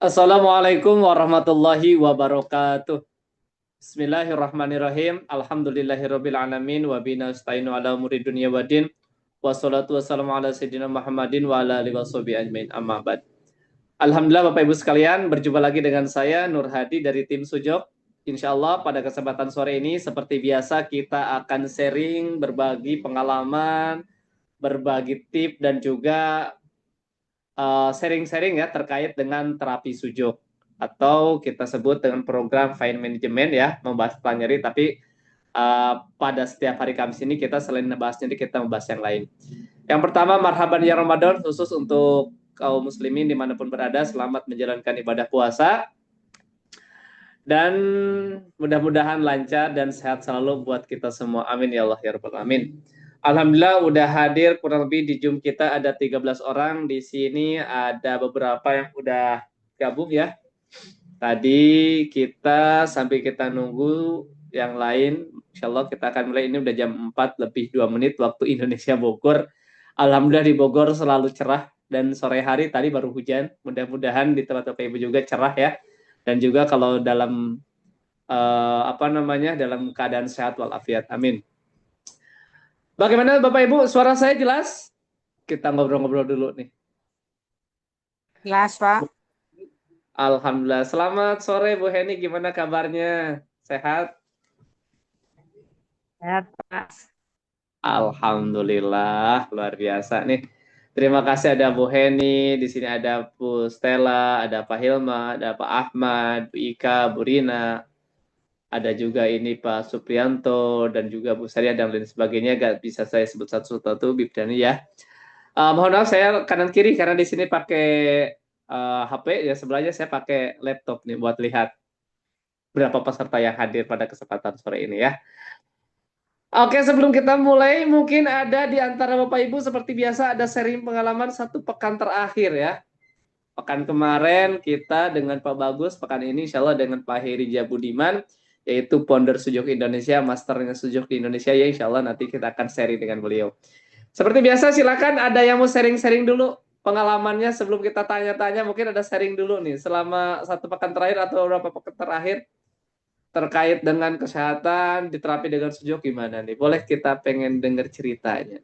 Assalamualaikum warahmatullahi wabarakatuh. Bismillahirrahmanirrahim. Alhamdulillahirabbil alamin wa bina nasta'inu ala umuri dunya waddin. Wassalatu wassalamu ala sayyidina Muhammadin wa ala alihi washabihi ajmain. Amma ba'd. Alhamdulillah Bapak Ibu sekalian, berjumpa lagi dengan saya Nur Hadi dari tim Sujok. Insya Allah pada kesempatan sore ini seperti biasa kita akan sharing, berbagi pengalaman, berbagi tip dan juga sharing-sharing ya terkait dengan terapi sujud atau kita sebut dengan program Fine Management ya, membahas tentang nyeri, tapi pada setiap hari Kamis ini kita selain membahas nyeri kita membahas yang lain. Yang pertama, marhaban ya Ramadan, khusus untuk kaum muslimin dimanapun berada, selamat menjalankan ibadah puasa dan mudah-mudahan lancar dan sehat selalu buat kita semua. Amin ya Allah ya Rabbal Alamin. Alhamdulillah udah hadir kurang lebih di Zoom kita ada 13 orang. Di sini ada beberapa yang udah gabung ya. Tadi kita sampai kita nunggu yang lain. Insya Allah kita akan mulai, ini udah jam 4 lebih 2 menit waktu Indonesia Bogor. Alhamdulillah di Bogor selalu cerah dan sore hari tadi baru hujan. Mudah-mudahan di tempat Bapak Ibu juga cerah ya. Dan juga kalau dalam dalam keadaan sehat walafiat. Amin. Bagaimana Bapak Ibu, suara saya jelas? Kita ngobrol-ngobrol dulu nih. Jelas, Pak. Alhamdulillah. Selamat sore Bu Heni, gimana kabarnya? Sehat? Sehat, Pak. Alhamdulillah, luar biasa nih. Terima kasih ada Bu Heni, di sini ada Bu Stella, ada Pak Hilma, ada Pak Ahmad, Bu Ika, Bu Rina, ada juga ini Pak Supriyanto, dan juga Bu Saria, dan lain sebagainya. Gak bisa saya sebut satu-satu, Bibdani ya. Mohon maaf saya kanan kiri karena di sini pakai HP ya, sebelahnya saya pakai laptop nih buat lihat berapa peserta yang hadir pada kesempatan sore ini ya. Oke, sebelum kita mulai mungkin ada di antara Bapak Ibu seperti biasa ada sharing pengalaman satu pekan terakhir ya. Pekan kemarin kita dengan Pak Bagus, pekan ini insya Allah dengan Pak Heri Budiman, yaitu founder Sujok Indonesia, masternya Sujok di Indonesia ya, insya Allah nanti kita akan sharing dengan beliau. Seperti biasa silakan ada yang mau sharing-sharing dulu pengalamannya sebelum kita tanya-tanya, mungkin ada sharing dulu nih selama satu pekan terakhir atau beberapa pekan terakhir terkait dengan kesehatan diterapi dengan sujud gimana nih? Boleh, kita pengen dengar ceritanya.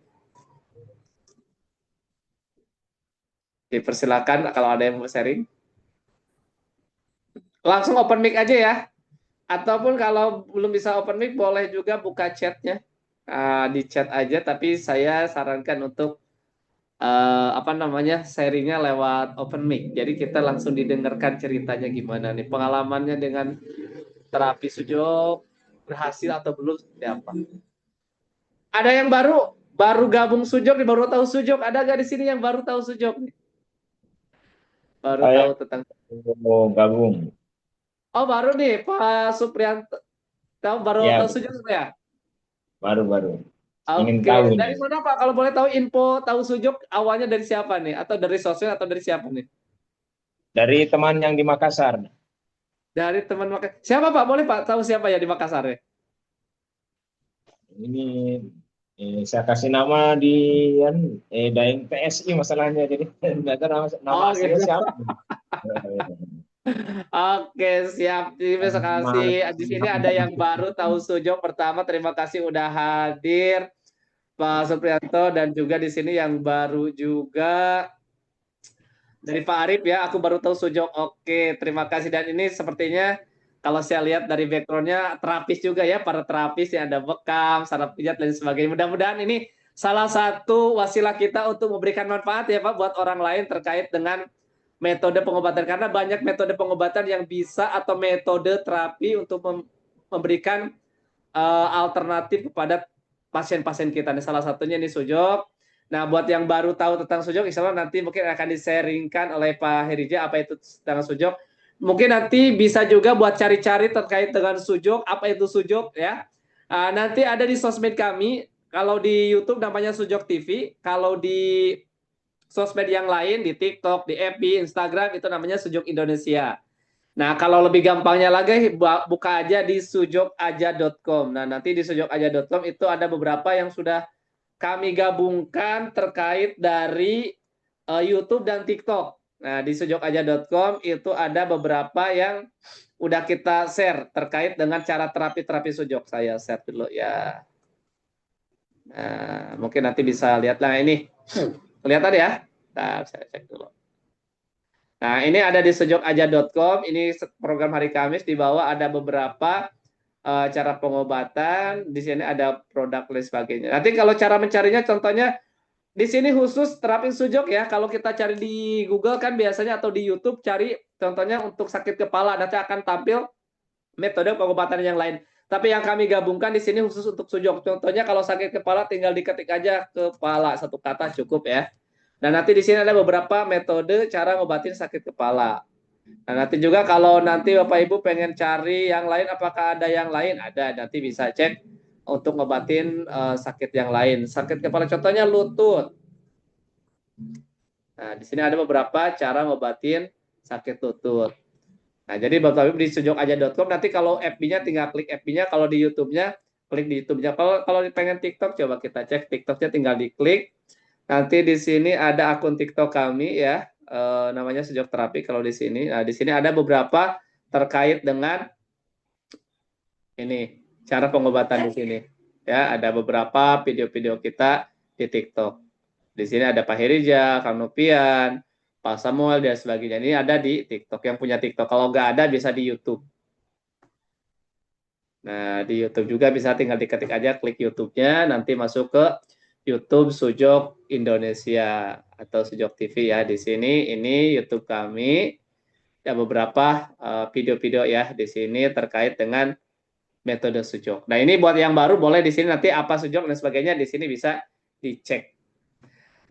Dipersilakan kalau ada yang mau sharing. Langsung open mic aja ya. Ataupun kalau belum bisa open mic boleh juga buka chatnya. Di chat aja, tapi saya sarankan untuk sharingnya lewat open mic. Jadi kita langsung didengarkan ceritanya gimana nih, pengalamannya dengan terapi sujud berhasil atau belum seperti apa. Ada yang baru gabung sujud, baru tahu sujud, ada gak di sini yang baru tahu sujud nih? Baru Saya tahu tentang. mau gabung. Oh baru nih Pak Supriyanto, tahu baru Ya, tahu sujud ya? baru-baru. Ingin Oke, tahu dari ini. mana Pak? Kalau boleh tahu info tahu sujud awalnya dari siapa nih? Atau dari sosmed atau dari siapa nih? Dari teman yang di Makassar. Dari teman Makassar. Siapa Pak? Boleh Pak tahu siapa ya di Makassar ya? Ini saya kasih nama di Daeng PSI masalahnya. Jadi nggak tahu nama Oh aslinya gitu. siapa. Oke, siap. Terima kasih. Muhammad, Di sini ada yang baru tahu sujud. Pertama, terima kasih udah hadir Pak Supriyanto, dan juga di sini yang baru juga dari Pak Arif ya. Aku baru tahu sujud. Oke, terima kasih. Dan ini sepertinya kalau saya lihat dari backgroundnya terapis juga ya, para terapis yang ada bekam, saraf pijat dan sebagainya. Mudah-mudahan ini salah satu wasilah kita untuk memberikan manfaat ya Pak buat orang lain terkait dengan metode pengobatan, karena banyak metode pengobatan yang bisa atau metode terapi untuk memberikan alternatif kepada pasien-pasien kita. Nih, salah satunya ini sujud. Nah, buat yang baru tahu tentang sujud, insya Allah nanti mungkin akan disaringkan oleh Pak Herija apa itu tentang sujud. Mungkin nanti bisa juga buat cari-cari terkait dengan sujud, apa itu sujud ya. Nanti ada di sosmed kami, kalau di YouTube namanya Sujud TV, kalau di sosmed yang lain, di TikTok, di FB, Instagram, itu namanya Sujud Indonesia. Nah, kalau lebih gampangnya lagi, buka aja di sujokaja.com. Nah, nanti di sujokaja.com itu ada beberapa yang sudah kami gabungkan terkait dari YouTube dan TikTok. Nah, di sujokaja.com itu ada beberapa yang udah kita share terkait dengan cara terapi sujok. Saya share dulu ya. Nah, mungkin nanti bisa lihat lah ini. Kelihatan ya? Nah, saya cek dulu. Nah, ini ada di sujokaja.com. Ini program hari Kamis. Di bawah ada beberapa cara pengobatan. Di sini ada produk dan sebagainya. Nanti kalau cara mencarinya, contohnya di sini khusus terapi sujok ya. Kalau kita cari di Google kan biasanya atau di YouTube cari contohnya untuk sakit kepala, nanti akan tampil metode pengobatan yang lain. Tapi yang kami gabungkan di sini khusus untuk sujok. Contohnya kalau sakit kepala tinggal diketik aja kepala, satu kata cukup ya. Dan nanti di sini ada beberapa metode cara ngobatin sakit kepala. Nah, nanti juga kalau nanti Bapak Ibu pengen cari yang lain, apakah ada yang lain? Ada, nanti bisa cek untuk ngobatin sakit yang lain. Sakit kepala contohnya lutut. Nah, di sini ada beberapa cara ngobatin sakit lutut. Nah, jadi Bapak Ibu di sujokaja.com nanti kalau FB-nya tinggal klik FB-nya, kalau di YouTube-nya klik di YouTube-nya. Kalau pengen TikTok coba kita cek TikTok-nya tinggal diklik. Nanti di sini ada akun TikTok kami ya, namanya Sujok Terapi kalau di sini. Nah, di sini ada beberapa terkait dengan ini cara pengobatan di sini. Ya, ada beberapa video-video kita di TikTok. Di sini ada Pak Herija, Kang Nopian, Pak Samuel dan sebagainya. Ini ada di TikTok. Yang punya TikTok. Kalau nggak ada bisa di YouTube. Nah, di YouTube juga bisa tinggal diketik aja, klik YouTube-nya, nanti masuk ke YouTube Sujok Indonesia atau Sujok TV ya. Di sini ini YouTube kami. Ya beberapa video-video ya di sini terkait dengan metode sujok. Nah, ini buat yang baru boleh di sini nanti apa sujok dan sebagainya di sini bisa dicek.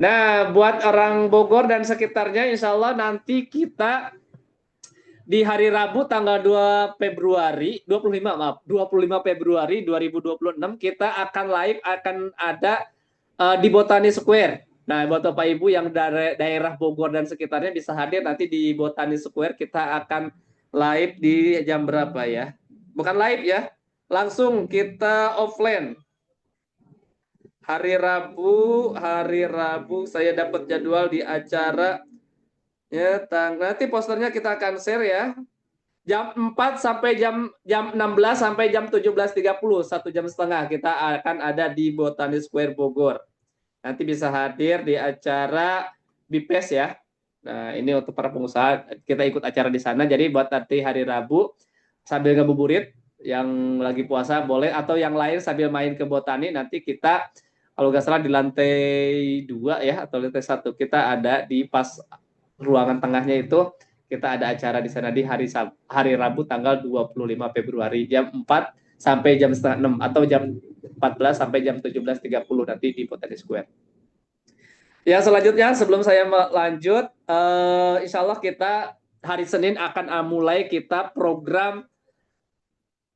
Nah, buat orang Bogor dan sekitarnya insya Allah nanti kita di hari Rabu tanggal 2 Februari 25 maaf 25 Februari 2026 kita akan live akan ada di Botani Square. Nah, buat Bapak Ibu yang dari daerah Bogor dan sekitarnya bisa hadir nanti di Botani Square. Kita akan live di jam berapa ya? Bukan live ya, langsung kita offline. Hari Rabu saya dapat jadwal di acara ya, nanti posternya kita akan share ya. Jam 4 sampai jam 16 sampai jam 17.30, 1,5 jam kita akan ada di Botani Square Bogor. Nanti bisa hadir di acara BIPES ya. Nah, ini untuk para pengusaha, kita ikut acara di sana. Jadi buat nanti hari Rabu sambil ngabuburit yang lagi puasa boleh, atau yang lain sambil main ke Botani. Nanti kita kalau nggak salah di lantai 2 ya atau lantai 1 kita ada di pas ruangan tengahnya itu kita ada acara di sana di hari Rabu tanggal 25 Februari jam 4 sampai jam setengah 6 atau jam 14 sampai jam 17.30 nanti di Botani Square. Yang selanjutnya sebelum saya lanjut, insya Allah kita hari Senin akan mulai kita program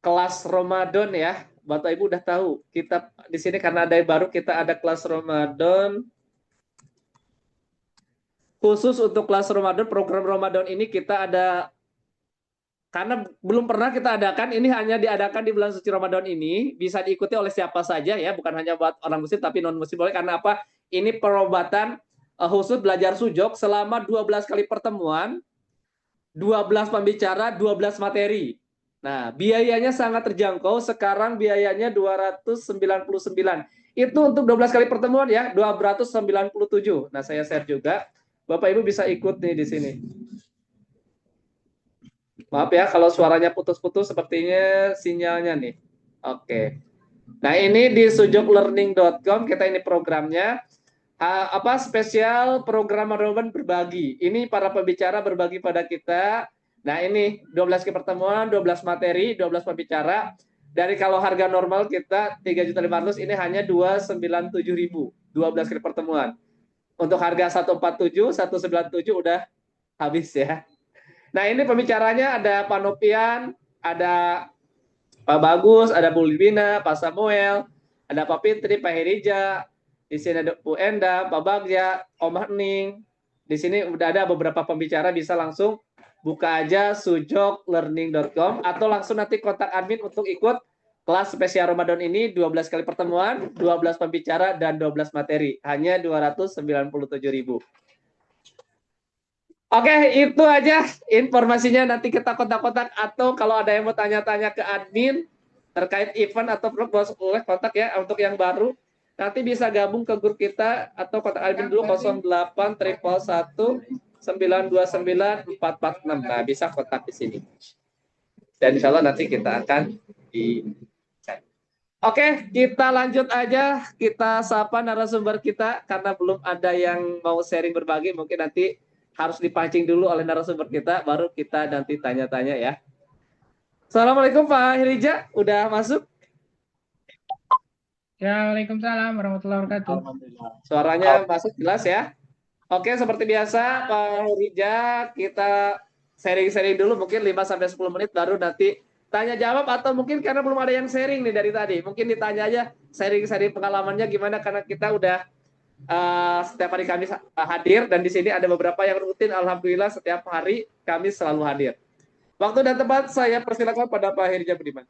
kelas Ramadan ya. Bapak Ibu udah tahu kita di sini karena ada yang baru, kita ada kelas Ramadan khusus untuk kelas Ramadan. Program Ramadan ini kita ada karena belum pernah kita adakan, ini hanya diadakan di bulan suci Ramadan ini, bisa diikuti oleh siapa saja ya, bukan hanya buat orang muslim tapi non muslim boleh. Karena apa? Ini perobatan khusus belajar sujok selama 12 kali pertemuan, 12 pembicara, 12 materi. Nah, biayanya sangat terjangkau, sekarang biayanya 299. Itu untuk 12 kali pertemuan ya, 297. Nah, saya share juga. Bapak Ibu bisa ikut nih di sini. Maaf ya kalau suaranya putus-putus, sepertinya sinyalnya nih. Oke. Nah, ini di sujoklearning.com kita ini programnya spesial program Ramadan berbagi. Ini para pembicara berbagi pada kita. Nah, ini 12 kali pertemuan, 12 materi, 12 pembicara. Dari kalau harga normal kita 3.500.000, ini hanya 297.000. 12 kali pertemuan. Untuk harga 147, 197 udah habis ya. Nah, ini pembicaranya ada Pak Nopian, ada Pak Bagus, ada Bu Libina, Pak Samuel, ada Pak Fitri, Pak Herija, di sini ada Bu Enda, Pak Bagja, Om Hening. Di sini udah ada beberapa pembicara, bisa langsung buka aja sujoklearning.com atau langsung nanti kontak admin untuk ikut kelas spesial Ramadan ini. 12 kali pertemuan, 12 pembicara, dan 12 materi. Hanya 297.000. Oke, itu aja informasinya. Nanti kita kontak-kontak atau kalau ada yang mau tanya-tanya ke admin terkait event atau blog boleh kontak ya untuk yang baru. Nanti bisa gabung ke grup kita atau kontak admin dulu 08 111 929 446. Nah, bisa kontak di sini. Dan insya Allah nanti kita akan di Oke, kita lanjut aja. Kita sapa narasumber kita karena belum ada yang mau sharing berbagi. Mungkin nanti harus dipancing dulu oleh narasumber kita, baru kita nanti tanya-tanya ya. Assalamualaikum Pak Hirija, udah masuk? Ya, Waalaikumsalam warahmatullahi wabarakatuh. Alhamdulillah. Suaranya masuk jelas ya. Oke, seperti biasa Pak Hirija, kita sharing-sharing dulu mungkin 5 sampai 10 menit baru nanti tanya jawab atau mungkin karena belum ada yang sharing nih dari tadi. Mungkin ditanya aja sharing-sharing pengalamannya gimana karena kita udah setiap hari kami hadir dan di sini ada beberapa yang rutin. Alhamdulillah setiap hari kami selalu hadir. Waktu dan tempat saya persilakan pada Pak Hirja Budiman.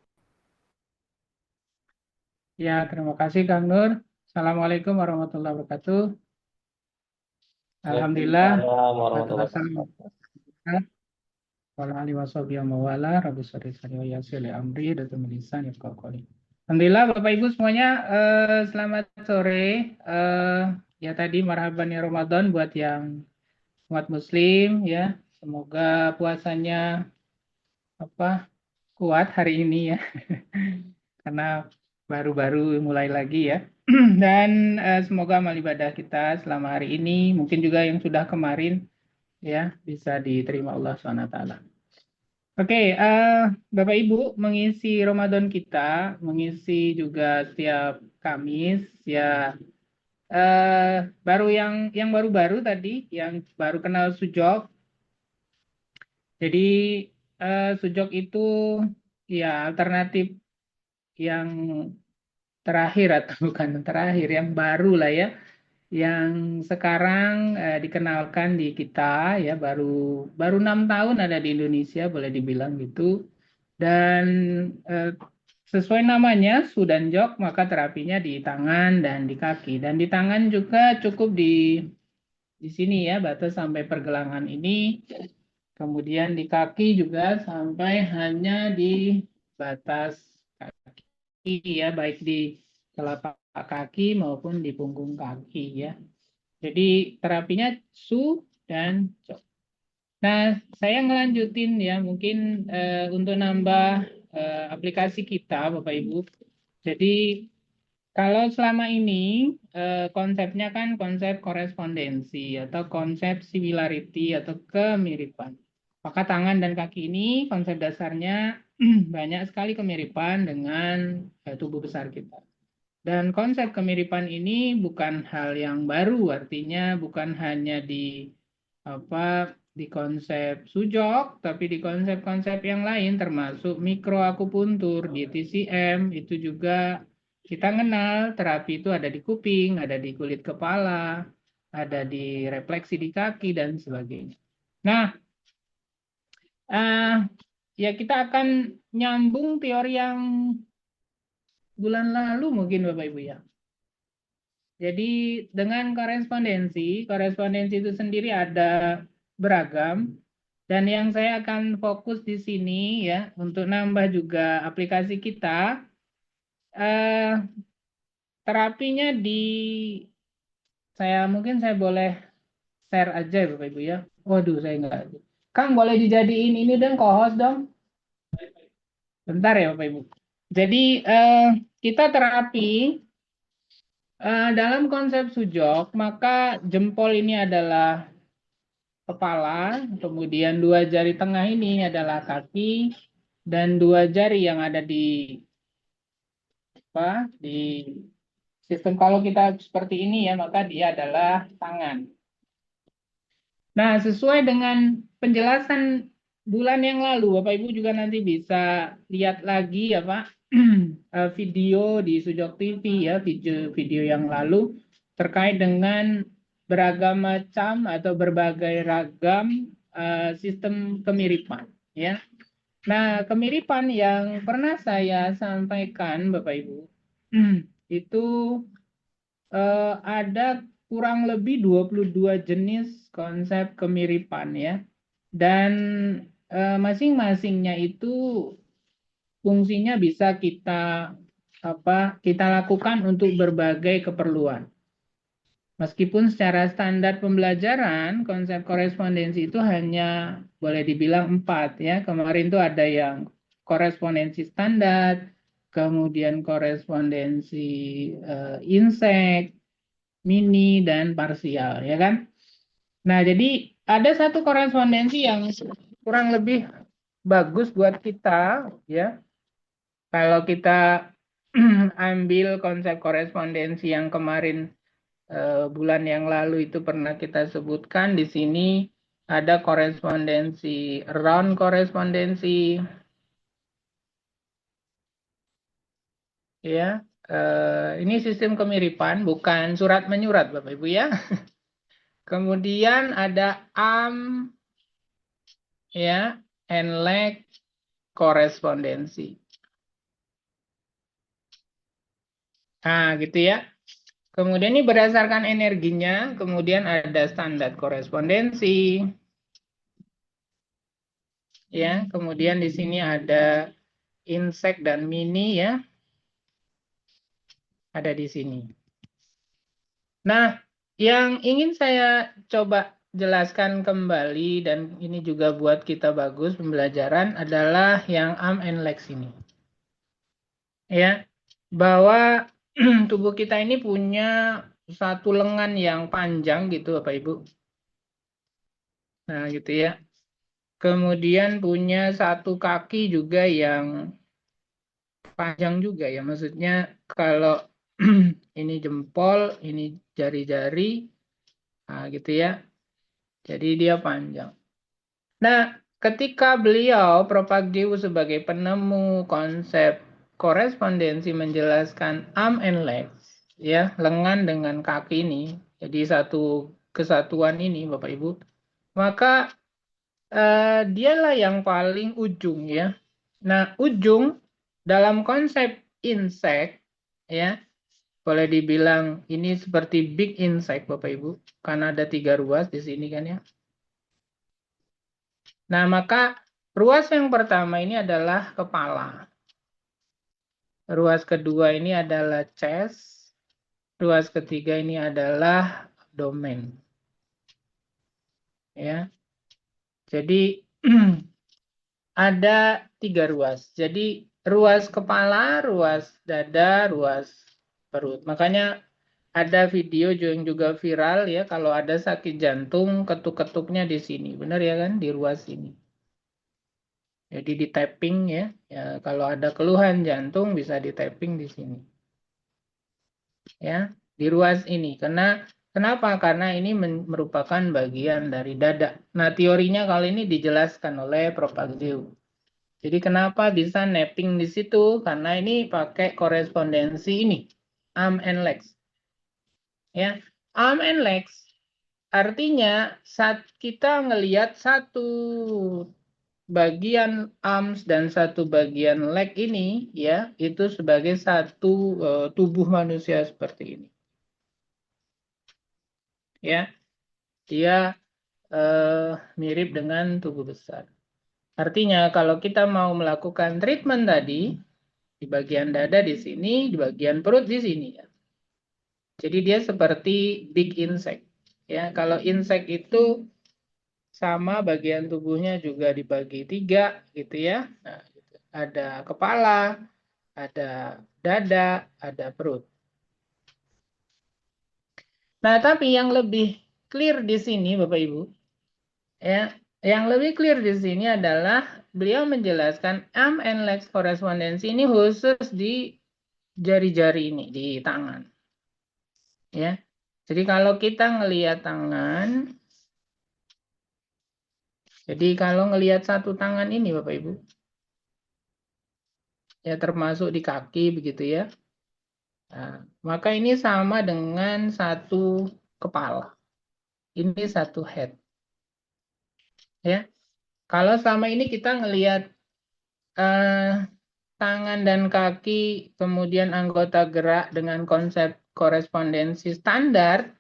Ya, terima kasih Kang Nur. Assalamualaikum warahmatullahi wabarakatuh. Alhamdulillah. Alhamdulillah Bapak Ibu semuanya, selamat sore. Ya tadi marhaban ya Ramadan buat yang umat Muslim ya. Semoga puasanya kuat hari ini ya. Karena baru-baru mulai lagi ya. Dan semoga amal ibadah kita selama hari ini, mungkin juga yang sudah kemarin ya, bisa diterima Allah SWT. Oke, Bapak Ibu, mengisi Ramadan kita, mengisi juga setiap Kamis ya. Baru yang baru-baru tadi, yang baru kenal sujok. Jadi sujok itu ya alternatif yang terakhir atau bukan terakhir, yang baru lah ya, yang sekarang dikenalkan di kita ya, baru 6 tahun ada di Indonesia boleh dibilang gitu. Dan sesuai namanya Sudanjok, maka terapinya di tangan dan di kaki. Dan di tangan juga cukup di sini ya, batas sampai pergelangan ini. Kemudian di kaki juga sampai hanya di batas kaki ya, baik di telapak kaki maupun di punggung kaki ya. Jadi terapinya su dan jok. Nah, saya ngelanjutin ya, mungkin untuk nambah aplikasi kita Bapak Ibu. Jadi kalau selama ini konsepnya kan konsep korespondensi atau konsep similarity atau kemiripan. Maka tangan dan kaki ini konsep dasarnya banyak sekali kemiripan dengan tubuh besar kita. Dan konsep kemiripan ini bukan hal yang baru, artinya bukan hanya di konsep sujok, tapi di konsep-konsep yang lain termasuk mikroakupuntur, di TCM itu juga kita kenal terapi itu ada di kuping, ada di kulit kepala, ada di refleksi di kaki dan sebagainya. Nah, ya kita akan nyambung teori yang bulan lalu mungkin Bapak Ibu ya. Jadi dengan korespondensi itu sendiri ada beragam, dan yang saya akan fokus di sini ya untuk nambah juga aplikasi kita, terapinya mungkin saya boleh share aja Bapak Ibu ya. Waduh saya enggak. Kang boleh dijadiin ini dong co-host dong. Bentar ya Bapak Ibu. Jadi kita terapi dalam konsep sujok, maka jempol ini adalah kepala, kemudian dua jari tengah ini adalah kaki, dan dua jari yang ada di sistem kalau kita seperti ini ya, maka dia adalah tangan. Nah, sesuai dengan penjelasan bulan yang lalu, Bapak Ibu juga nanti bisa lihat lagi ya Pak, video di Sujok TV ya, video yang lalu terkait dengan beragam macam atau berbagai ragam sistem kemiripan ya. Nah, kemiripan yang pernah saya sampaikan Bapak Ibu itu ada kurang lebih 22 jenis konsep kemiripan ya. Dan masing-masingnya itu fungsinya bisa kita lakukan untuk berbagai keperluan. Meskipun secara standar pembelajaran konsep korespondensi itu hanya boleh dibilang 4 ya. Kemarin itu ada yang korespondensi standar, kemudian korespondensi insek, mini, dan parsial ya kan. Nah jadi ada satu korespondensi yang kurang lebih bagus buat kita ya. Kalau kita ambil konsep korespondensi yang kemarin bulan yang lalu itu pernah kita sebutkan, di sini ada korespondensi, round korespondensi, ya. Ini sistem kemiripan, bukan surat menyurat, Bapak Ibu ya. Kemudian ada arm, ya, and leg korespondensi. Nah, gitu ya. Kemudian ini berdasarkan energinya, kemudian ada standar korespondensi, ya. Kemudian di sini ada insek dan mini ya, ada di sini. Nah, yang ingin saya coba jelaskan kembali dan ini juga buat kita bagus pembelajaran adalah yang arm and legs ini. Ya, bahwa tubuh kita ini punya satu lengan yang panjang gitu Bapak Ibu. Nah, gitu ya. Kemudian punya satu kaki juga yang panjang juga ya. Maksudnya kalau ini jempol, ini jari-jari, nah gitu ya. Jadi dia panjang. Nah, ketika beliau Propagdius sebagai penemu konsep korespondensi menjelaskan arm and legs, ya, lengan dengan kaki ini, jadi satu kesatuan ini Bapak Ibu, maka dialah yang paling ujung ya. Nah, ujung dalam konsep insect ya, boleh dibilang ini seperti big insect Bapak Ibu, karena ada 3 ruas di sini kan ya. Nah, maka ruas yang pertama ini adalah kepala. Ruas kedua ini adalah chest. Ruas ketiga ini adalah abdomen. Ya. Jadi ada 3 ruas. Jadi ruas kepala, ruas dada, ruas perut. Makanya ada video yang juga viral ya, kalau ada sakit jantung ketuk-ketuknya di sini. Benar ya kan? Di ruas ini. Jadi di tapping ya. Ya, kalau ada keluhan jantung bisa di tapping di sini. Ya, di ruas ini. Kenapa? Karena ini merupakan bagian dari dada. Nah, teorinya kali ini dijelaskan oleh Prof. Agdiu. Jadi kenapa bisa napping di situ? Karena ini pakai korespondensi ini, arm and legs. Ya, arm and legs artinya saat kita ngelihat satu bagian arms dan satu bagian leg ini ya itu sebagai satu tubuh manusia seperti ini ya, dia mirip dengan tubuh besar. Artinya kalau kita mau melakukan treatment tadi di bagian dada di sini, di bagian perut di sini ya. Jadi dia seperti big insect ya. Kalau insect itu sama bagian tubuhnya juga dibagi 3 gitu ya. Nah, gitu. Ada kepala, ada dada, ada perut. Nah, tapi yang lebih clear di sini Bapak Ibu, ya, yang lebih clear di sini adalah beliau menjelaskan arm and legs korespondensi ini khusus di jari-jari ini, di tangan. Ya. Jadi kalau kita ngelihat tangan, jadi kalau ngelihat satu tangan ini Bapak Ibu, ya termasuk di kaki begitu ya. Nah, maka ini sama dengan satu kepala. Ini satu head. Ya. Kalau selama ini kita ngelihat tangan dan kaki, kemudian anggota gerak dengan konsep korespondensi standar,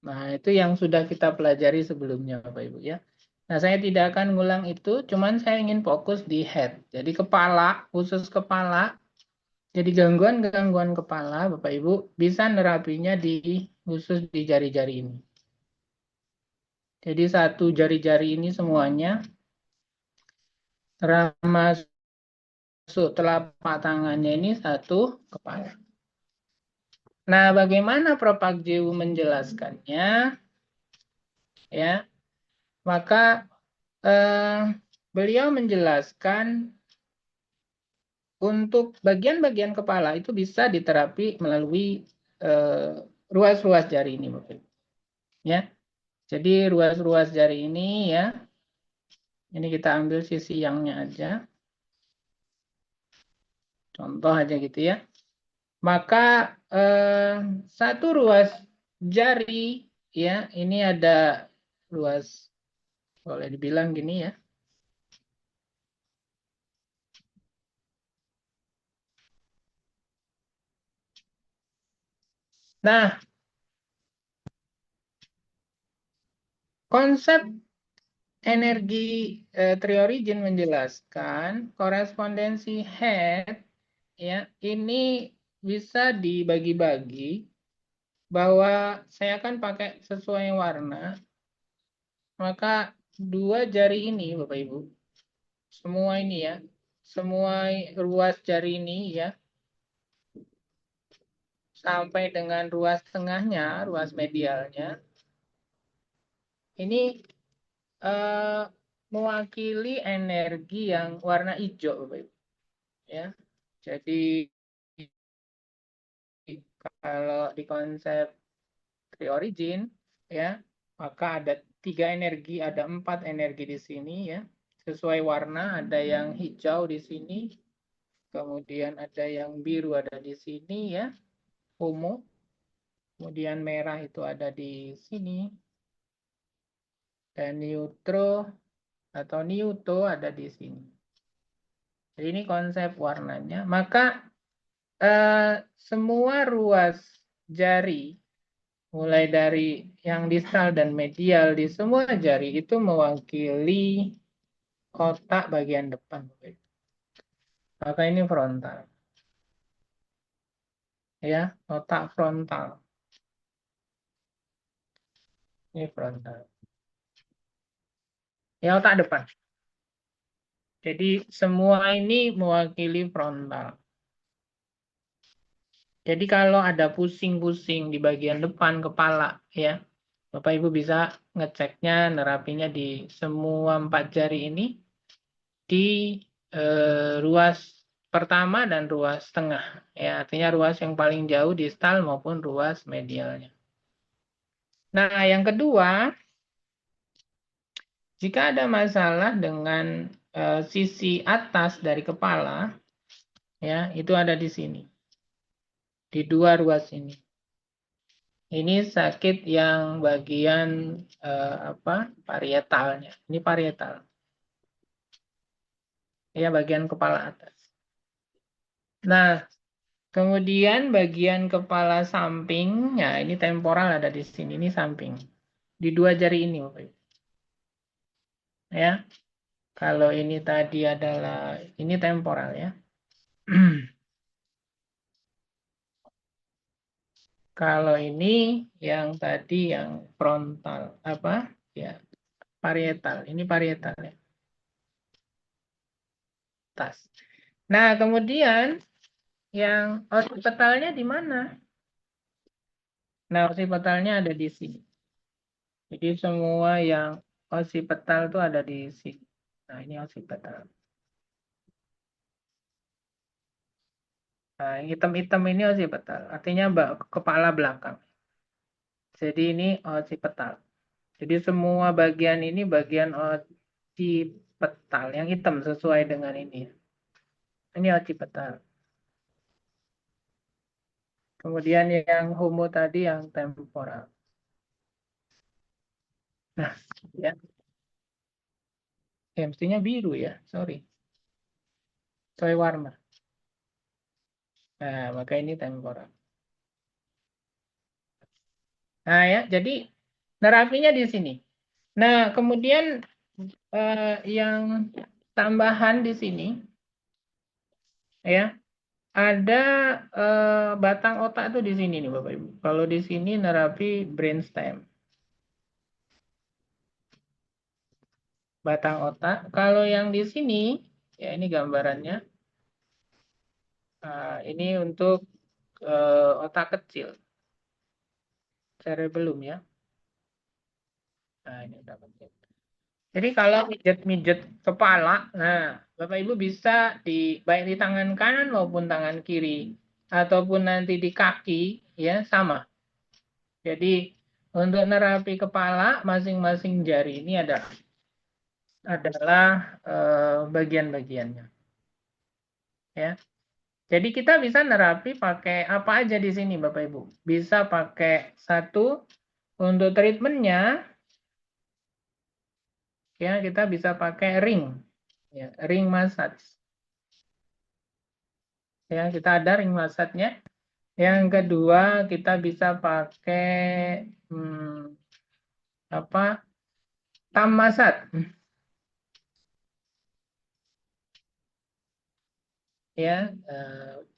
Nah, itu yang sudah kita pelajari sebelumnya, Bapak Ibu ya. Nah, saya tidak akan ngulang itu, cuman saya ingin fokus di head. Jadi kepala, khusus kepala. Jadi gangguan-gangguan kepala, Bapak Ibu, bisa nerapinya di khusus di jari-jari ini. Jadi satu jari-jari ini semuanya termasuk telapak tangannya ini satu kepala. Nah, bagaimana Prof. Jewu menjelaskannya? Ya, maka beliau menjelaskan untuk bagian-bagian kepala itu bisa diterapi melalui ruas-ruas jari ini, Bapak. Ya, jadi ruas-ruas jari ini ya, ini kita ambil sisi yangnya aja, contoh aja gitu ya. Maka satu ruas jari ya, ini ada ruas, boleh dibilang gini ya. Nah, konsep energi triorigin menjelaskan korespondensi head ya, ini bisa dibagi-bagi bahwa saya akan pakai sesuai warna, maka dua jari ini Bapak Ibu, semua ini ya, semua ruas jari ini ya, sampai dengan ruas tengahnya, ruas medialnya, ini mewakili energi yang warna hijau, Bapak Ibu. Ya, jadi kalau di konsep triorigin, ya, maka ada 3 energi, ada 4 energi di sini ya, sesuai warna. Ada yang hijau di sini, kemudian ada yang biru ada di sini ya, ungu, kemudian merah itu ada di sini, dan neutro atau neutro ada di sini. Jadi ini konsep warnanya. Maka semua ruas jari, mulai dari yang distal dan medial di semua jari itu mewakili otak bagian depan. Maka ini frontal. Ya, otak frontal. Ini frontal. Ya, otak depan. Jadi semua ini mewakili frontal. Jadi kalau ada pusing-pusing di bagian depan kepala, ya, Bapak Ibu bisa ngeceknya, nerapinya di semua 4 jari ini, di ruas pertama dan ruas tengah. Ya, artinya ruas yang paling jauh distal maupun ruas medialnya. Nah, yang kedua, jika ada masalah dengan sisi atas dari kepala, ya, itu ada di sini. Di dua ruas ini. Ini sakit yang bagian parietalnya. Ini parietal. Ya, bagian kepala atas. Nah, kemudian bagian kepala samping, ya ini temporal ada di sini, ini samping. Di dua jari ini, Bapak Ibu. Ya. Kalau ini tadi adalah ini temporal ya. Kalau ini yang tadi yang frontal apa? Ya, parietal. Ini parietal ya. Tas. Nah, kemudian yang occipitalnya di mana? Nah, occipitalnya ada di sini. Jadi semua yang occipital itu ada di sini. Nah, ini occipital. Nah, hitam-hitam ini occipital. Artinya kepala belakang. Jadi ini occipital. Jadi semua bagian ini bagian occipital yang hitam sesuai dengan ini. Ini occipital. Kemudian yang homo tadi yang temporal. Nah, ya. Mestinya biru ya, sorry. Sesuai warna. Nah, maka ini temporal. Nah ya, jadi nerapinya di sini. Nah, kemudian yang tambahan di sini ya, ada batang otak tuh di sini nih Bapak Ibu. Kalau di sini nerapi brainstem. Batang otak. Kalau yang di sini, ya ini gambarannya. Ini untuk otak kecil, cerebellum ya. Nah, ini otak kecil. Jadi kalau mijet-mijet kepala, nah Bapak Ibu bisa baik di tangan kanan maupun tangan kiri, ataupun nanti di kaki, ya sama. Jadi untuk nerapi kepala, masing-masing jari ini adalah bagian-bagiannya. Ya. Jadi kita bisa nerapi pakai apa aja di sini Bapak Ibu. Bisa pakai satu untuk treatmentnya, ya kita bisa pakai ring, ya, ring massage. Ya kita ada ring massage-nya. Yang kedua kita bisa pakai thumb massage. Ya,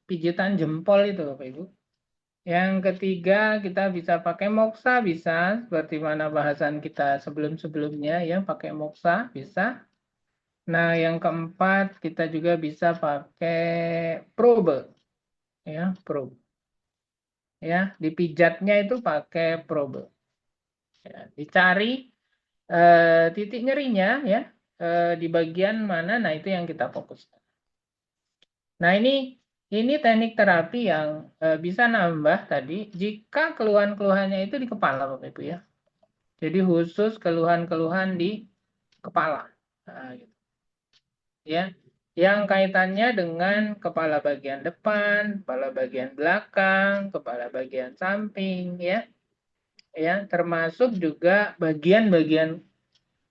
pijitan jempol itu Bapak Ibu. Yang ketiga kita bisa pakai moksa, bisa seperti mana bahasan kita sebelum-sebelumnya ya, pakai moksa bisa. Nah, yang keempat kita juga bisa pakai probe ya, probe. Ya, dipijatnya itu pakai probe. Ya, dicari titik nyerinya ya, di bagian mana, nah itu yang kita fokuskan. Nah, ini teknik terapi yang bisa nambah tadi jika keluhan-keluhannya itu di kepala Bapak Ibu ya. Jadi khusus keluhan-keluhan di kepala. Nah, gitu. Ya. Yang kaitannya dengan kepala bagian depan, kepala bagian belakang, kepala bagian samping ya. Ya, termasuk juga bagian-bagian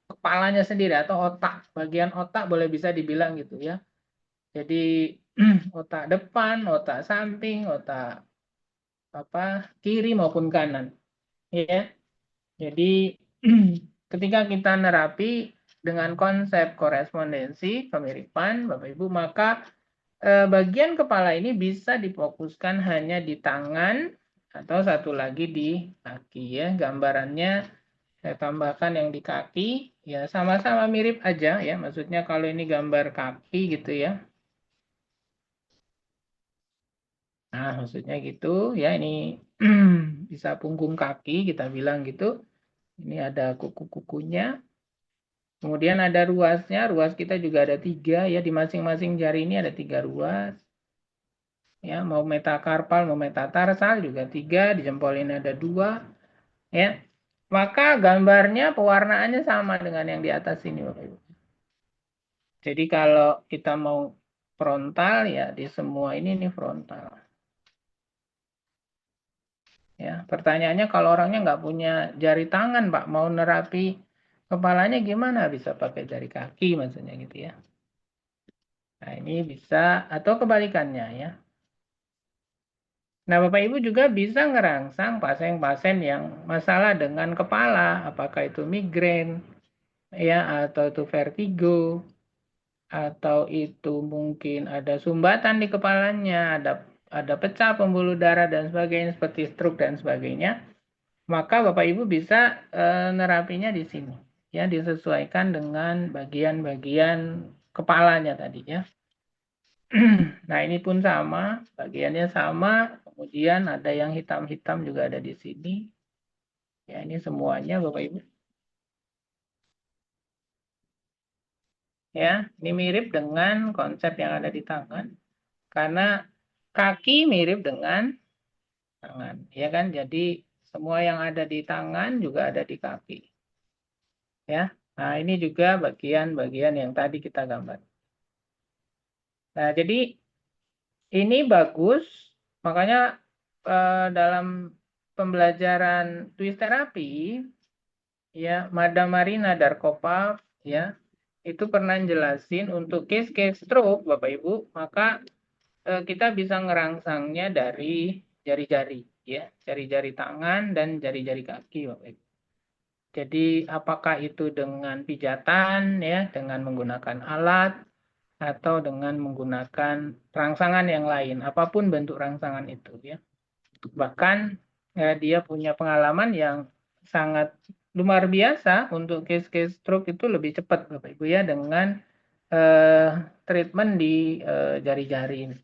kepalanya sendiri atau otak. Bagian otak boleh bisa dibilang gitu ya. Jadi otak depan, otak samping, otak kiri maupun kanan ya. Jadi ketika kita nerapi dengan konsep korespondensi kemiripan Bapak Ibu, maka bagian kepala ini bisa difokuskan hanya di tangan atau satu lagi di kaki ya. Gambarannya saya tambahkan yang di kaki ya, sama-sama mirip aja ya. Maksudnya kalau ini gambar kaki gitu ya. Nah, maksudnya gitu ya, ini bisa punggung kaki kita bilang gitu. Ini ada kuku-kukunya. Kemudian ada ruasnya. Ruas kita juga ada 3 ya, di masing-masing jari ini ada 3 ruas. Ya, mau metakarpal, mau metatarsal juga 3, di jempol ini ada 2 ya. Maka gambarnya pewarnaannya sama dengan yang di atas ini Bapak Ibu. Jadi kalau kita mau frontal ya, di semua ini frontal. Ya, pertanyaannya kalau orangnya nggak punya jari tangan, Pak, mau nerapi kepalanya gimana? Bisa pakai jari kaki maksudnya gitu ya. Nah, ini bisa atau kebalikannya ya. Nah, Bapak Ibu juga bisa ngerangsang pasien-pasien yang masalah dengan kepala, apakah itu migrain ya, atau itu vertigo, atau itu mungkin ada sumbatan di kepalanya, ada pecah pembuluh darah dan sebagainya seperti stroke dan sebagainya. Maka Bapak Ibu bisa nerapinya di sini. Ya, disesuaikan dengan bagian-bagian kepalanya tadi ya. Nah, ini pun sama, bagiannya sama, kemudian ada yang hitam-hitam juga ada di sini. Ya, ini semuanya Bapak Ibu. Ya, ini mirip dengan konsep yang ada di tangan. Karena kaki mirip dengan tangan, ya kan? Jadi semua yang ada di tangan juga ada di kaki. Ya. Nah, ini juga bagian-bagian yang tadi kita gambar. Nah, jadi ini bagus, makanya dalam pembelajaran twist terapi, ya, Madam Marina Darkopap, ya, itu pernah jelasin untuk case-case stroke, Bapak Ibu, maka kita bisa ngerangsangnya dari jari-jari, ya, jari-jari tangan dan jari-jari kaki, Bapak Ibu. Jadi apakah itu dengan pijatan ya, dengan menggunakan alat atau dengan menggunakan rangsangan yang lain, apapun bentuk rangsangan itu ya. Bahkan dia punya pengalaman yang sangat luar biasa untuk case-case stroke itu lebih cepat Bapak Ibu ya dengan treatment di jari-jari ini.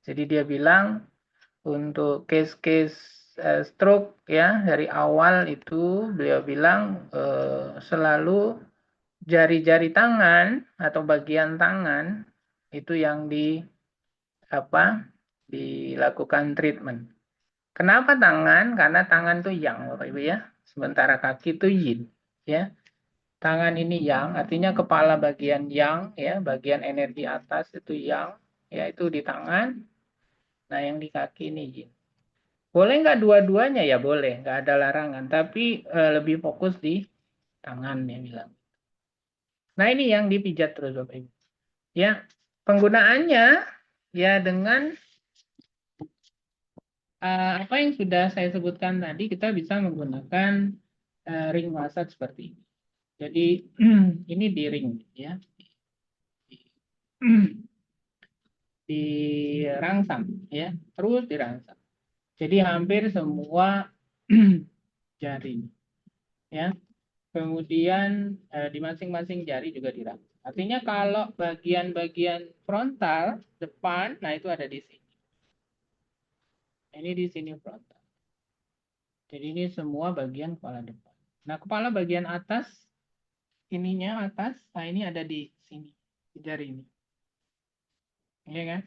Jadi dia bilang untuk case-case stroke ya dari awal itu beliau bilang selalu jari-jari tangan atau bagian tangan itu yang dilakukan treatment. Kenapa tangan? Karena tangan itu yang Bapak Ibu ya. Sementara kaki itu yin ya. Tangan ini yang artinya kepala bagian yang ya, bagian energi atas itu yang yaitu di tangan. Nah, yang di kaki ini yin. Boleh nggak dua-duanya? Ya boleh, nggak ada larangan. Tapi lebih fokus di tangan ya bilang. Nah ini yang dipijat terus Bapak Ibu. Ya, penggunaannya ya dengan apa yang sudah saya sebutkan tadi, kita bisa menggunakan ring massage seperti ini. Jadi ini di ring ya, dirangsang ya, terus dirangsang. Jadi hampir semua jari ya. Kemudian di masing-masing jari juga dirangsang. Artinya kalau bagian-bagian frontal depan, nah itu ada di sini. Ini di sini frontal. Jadi ini semua bagian kepala depan. Nah, kepala bagian atas, ininya atas, nah ini ada di sini, di jari ini. Ya kan?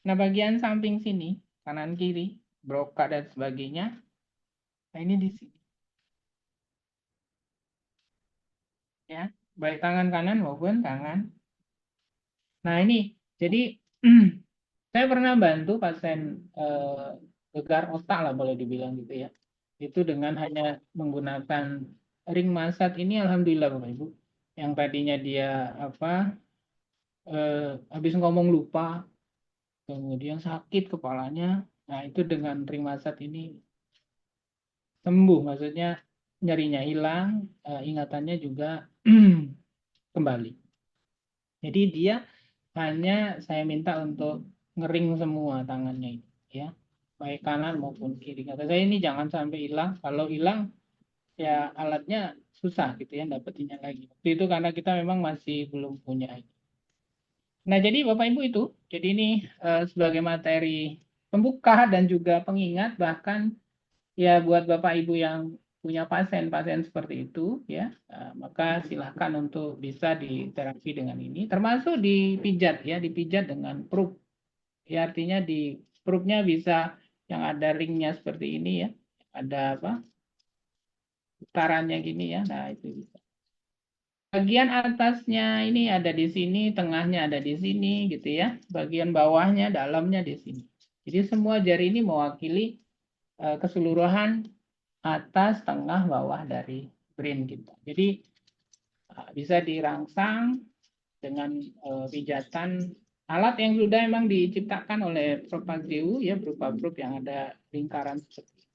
Nah, bagian samping sini, kanan kiri, broca dan sebagainya, nah ini di sini. Ya, baik tangan kanan maupun tangan. Nah, ini, jadi saya pernah bantu pasien gegar otak lah boleh dibilang gitu ya. Itu dengan hanya menggunakan ring massage ini alhamdulillah Bapak Ibu. Yang tadinya dia habis ngomong lupa, kemudian sakit kepalanya. Nah, itu dengan ring massage ini sembuh, maksudnya nyerinya hilang, ingatannya juga kembali. Jadi dia hanya saya minta untuk ngering semua tangannya itu ya, baik kanan maupun kiri. Kata saya ini jangan sampai hilang. Kalau hilang ya alatnya susah gitu ya dapetinnya lagi. Waktu itu karena kita memang masih belum punya. Nah jadi Bapak Ibu itu, jadi ini sebagai materi pembuka dan juga pengingat bahkan ya buat Bapak Ibu yang punya pasien-pasien seperti itu ya, maka silahkan untuk bisa diterapi dengan ini, termasuk dipijat ya, dipijat dengan probe. Ya artinya di probe-nya bisa yang ada ringnya seperti ini ya, ada putarannya gini ya, nah itu bisa. Bagian atasnya ini ada di sini, tengahnya ada di sini gitu ya. Bagian bawahnya, dalamnya di sini. Jadi semua jari ini mewakili keseluruhan atas, tengah, bawah dari brain kita. Jadi bisa dirangsang dengan pijatan alat yang sudah memang diciptakan oleh Prof. Pagdeu ya, berupa probe yang ada lingkaran seperti ini.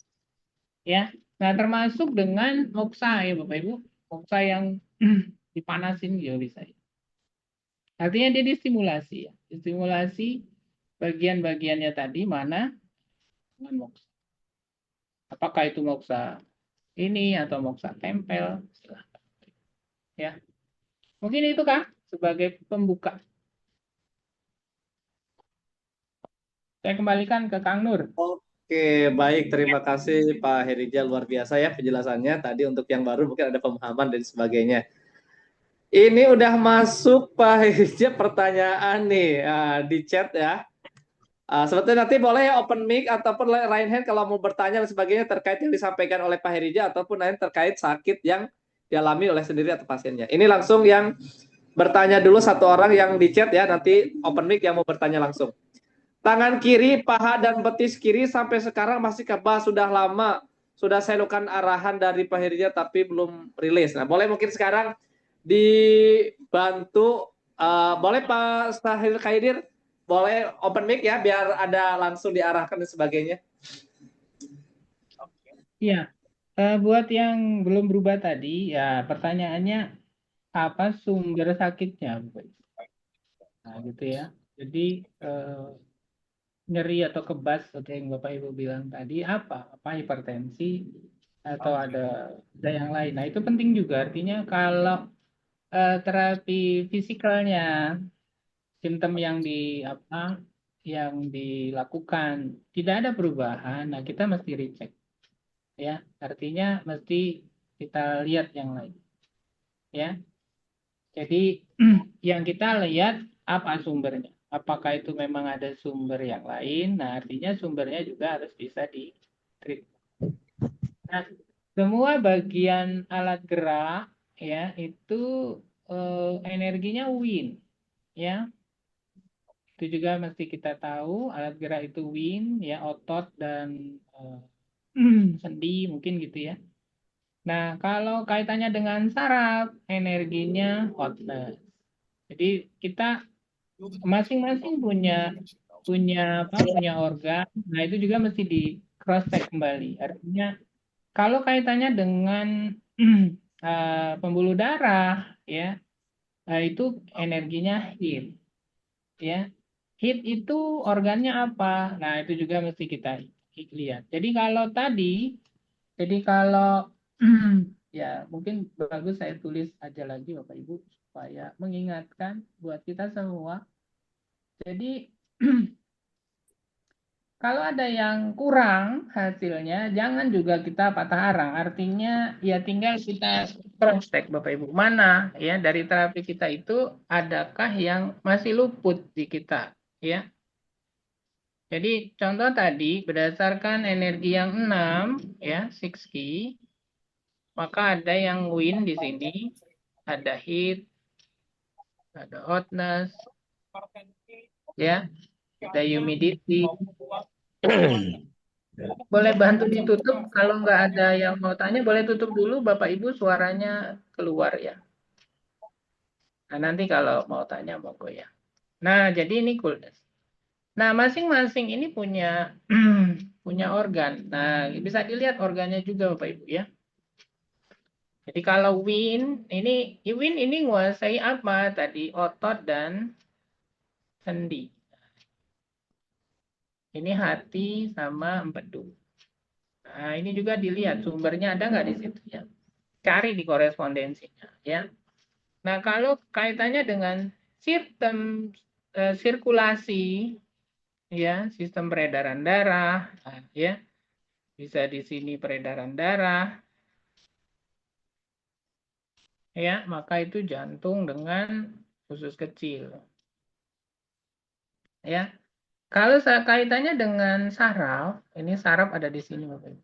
Ya. Nah, termasuk dengan moksa ya Bapak Ibu. Moksa yang dipanasin juga bisa. Artinya dia distimulasi ya. Distimulasi bagian-bagiannya tadi mana dengan moksa. Apakah itu moksa ini atau moksa tempel, silahkan. Ya. Mungkin itu Kak sebagai pembuka. Saya kembalikan ke Kang Nur. Oke, baik. Terima kasih Pak Herijal. Luar biasa ya penjelasannya. Tadi untuk yang baru mungkin ada pemahaman dan sebagainya. Ini udah masuk Pak Herijal pertanyaan nih di chat ya. Sebetulnya nanti boleh ya open mic ataupun raise hand kalau mau bertanya dan sebagainya terkait yang disampaikan oleh Pak Herijal ataupun lain terkait sakit yang dialami oleh sendiri atau pasiennya. Ini langsung yang bertanya dulu satu orang yang di chat ya, nanti open mic yang mau bertanya langsung. Tangan kiri, paha dan betis kiri sampai sekarang masih kebal, sudah lama. Sudah saya lakukan arahan dari Pak Herijal tapi belum rilis. Nah, boleh mungkin sekarang dibantu, boleh Pak Sahil Khaidir, boleh open mic ya, biar ada langsung diarahkan dan sebagainya. Iya, Buat yang belum berubah tadi, ya pertanyaannya apa sumber sakitnya, Bapak Ibu? Nah, gitu ya. Jadi nyeri atau kebas seperti yang Bapak Ibu bilang tadi apa? Apa hipertensi atau ada yang lain. Nah, itu penting juga artinya kalau terapi fisikalnya, simptom yang yang dilakukan tidak ada perubahan, nah kita mesti recheck ya. Artinya mesti kita lihat yang lain ya. Jadi yang kita lihat apa sumbernya. Apakah itu memang ada sumber yang lain? Nah, artinya sumbernya juga harus bisa di-treat. Nah, semua bagian alat gerak ya itu energinya Win ya. Itu juga mesti kita tahu alat gerak itu Win ya, otot dan sendi mungkin gitu ya. Nah, kalau kaitannya dengan saraf, energinya hotness. Jadi kita masing-masing punya organ. Nah, itu juga mesti di cross check kembali. Artinya kalau kaitannya dengan pembuluh darah ya, itu energinya heat ya. Heat itu organnya apa? Nah, itu juga mesti kita lihat. Jadi kalau ya mungkin bagus saya tulis aja lagi Bapak Ibu supaya mengingatkan buat kita semua. Jadi kalau ada yang kurang hasilnya, jangan juga kita patah arang. Artinya ya tinggal kita cross check Bapak Ibu. Mana ya dari terapi kita itu adakah yang masih luput di kita ya. Jadi contoh tadi berdasarkan energi yang 6 ya, 6 key, maka ada yang win di sini, ada heat, ada hotness, ya, ada humidity. Boleh bantu ditutup kalau nggak ada yang mau tanya, boleh tutup dulu Bapak Ibu suaranya keluar ya. Nah, nanti kalau mau tanya monggo ya. Nah, jadi ini coolness. Nah, masing-masing ini punya punya organ. Nah, bisa dilihat organnya juga Bapak Ibu ya. Jadi kalau Win ini nguasai apa tadi? Otot dan sendi. Ini hati sama empedu. Nah, ini juga dilihat sumbernya ada nggak di situ ya. Cari di korespondensinya ya. Nah, kalau kaitannya dengan sistem sirkulasi ya, sistem peredaran darah, nah, ya. Bisa di sini peredaran darah ya, maka itu jantung dengan usus kecil. Ya. Kalau kaitannya dengan saraf, ini saraf ada di sini Bapak Ibu.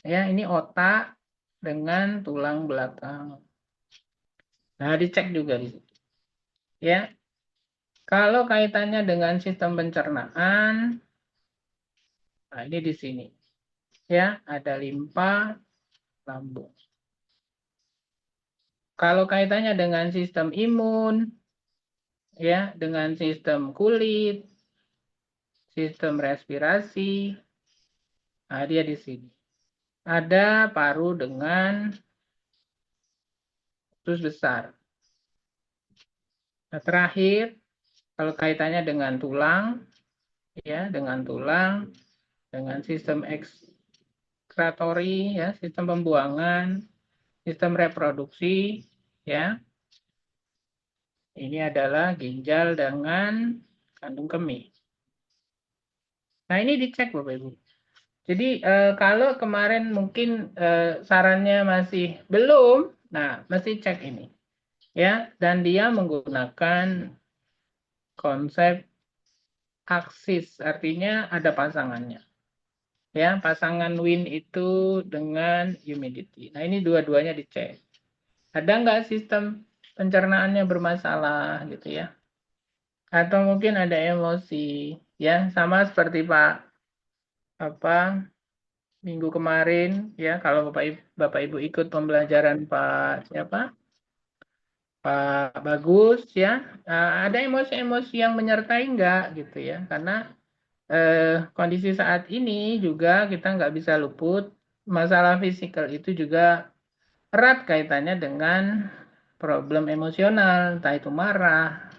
Ya, ini otak dengan tulang belakang. Nah, dicek juga di situ. Ya. Kalau kaitannya dengan sistem pencernaan, nah ini di sini. Ya, ada limpa, lambung. Kalau kaitannya dengan sistem imun, ya, dengan sistem kulit, sistem respirasi, nah dia di sini. Ada paru dengan usus besar. Nah, terakhir, kalau kaitannya dengan tulang, ya, dengan sistem ekskratori, ya, sistem pembuangan, sistem reproduksi, ya, ini adalah ginjal dengan kandung kemih. Nah, ini dicek Bapak Ibu. Jadi kalau kemarin mungkin sarannya masih belum, nah mesti cek ini, ya. Dan dia menggunakan konsep aksis, artinya ada pasangannya. Ya, pasangan Win itu dengan humidity. Nah, ini dua-duanya dicek. Ada nggak sistem pencernaannya bermasalah gitu ya? Atau mungkin ada emosi, ya, sama seperti minggu kemarin, ya, kalau Bapak Ibu ikut pembelajaran Pak Bagus, ya, ada emosi-emosi yang menyertai enggak gitu ya? Karena kondisi saat ini juga kita nggak bisa luput masalah fisikal itu juga erat kaitannya dengan problem emosional, entah itu marah,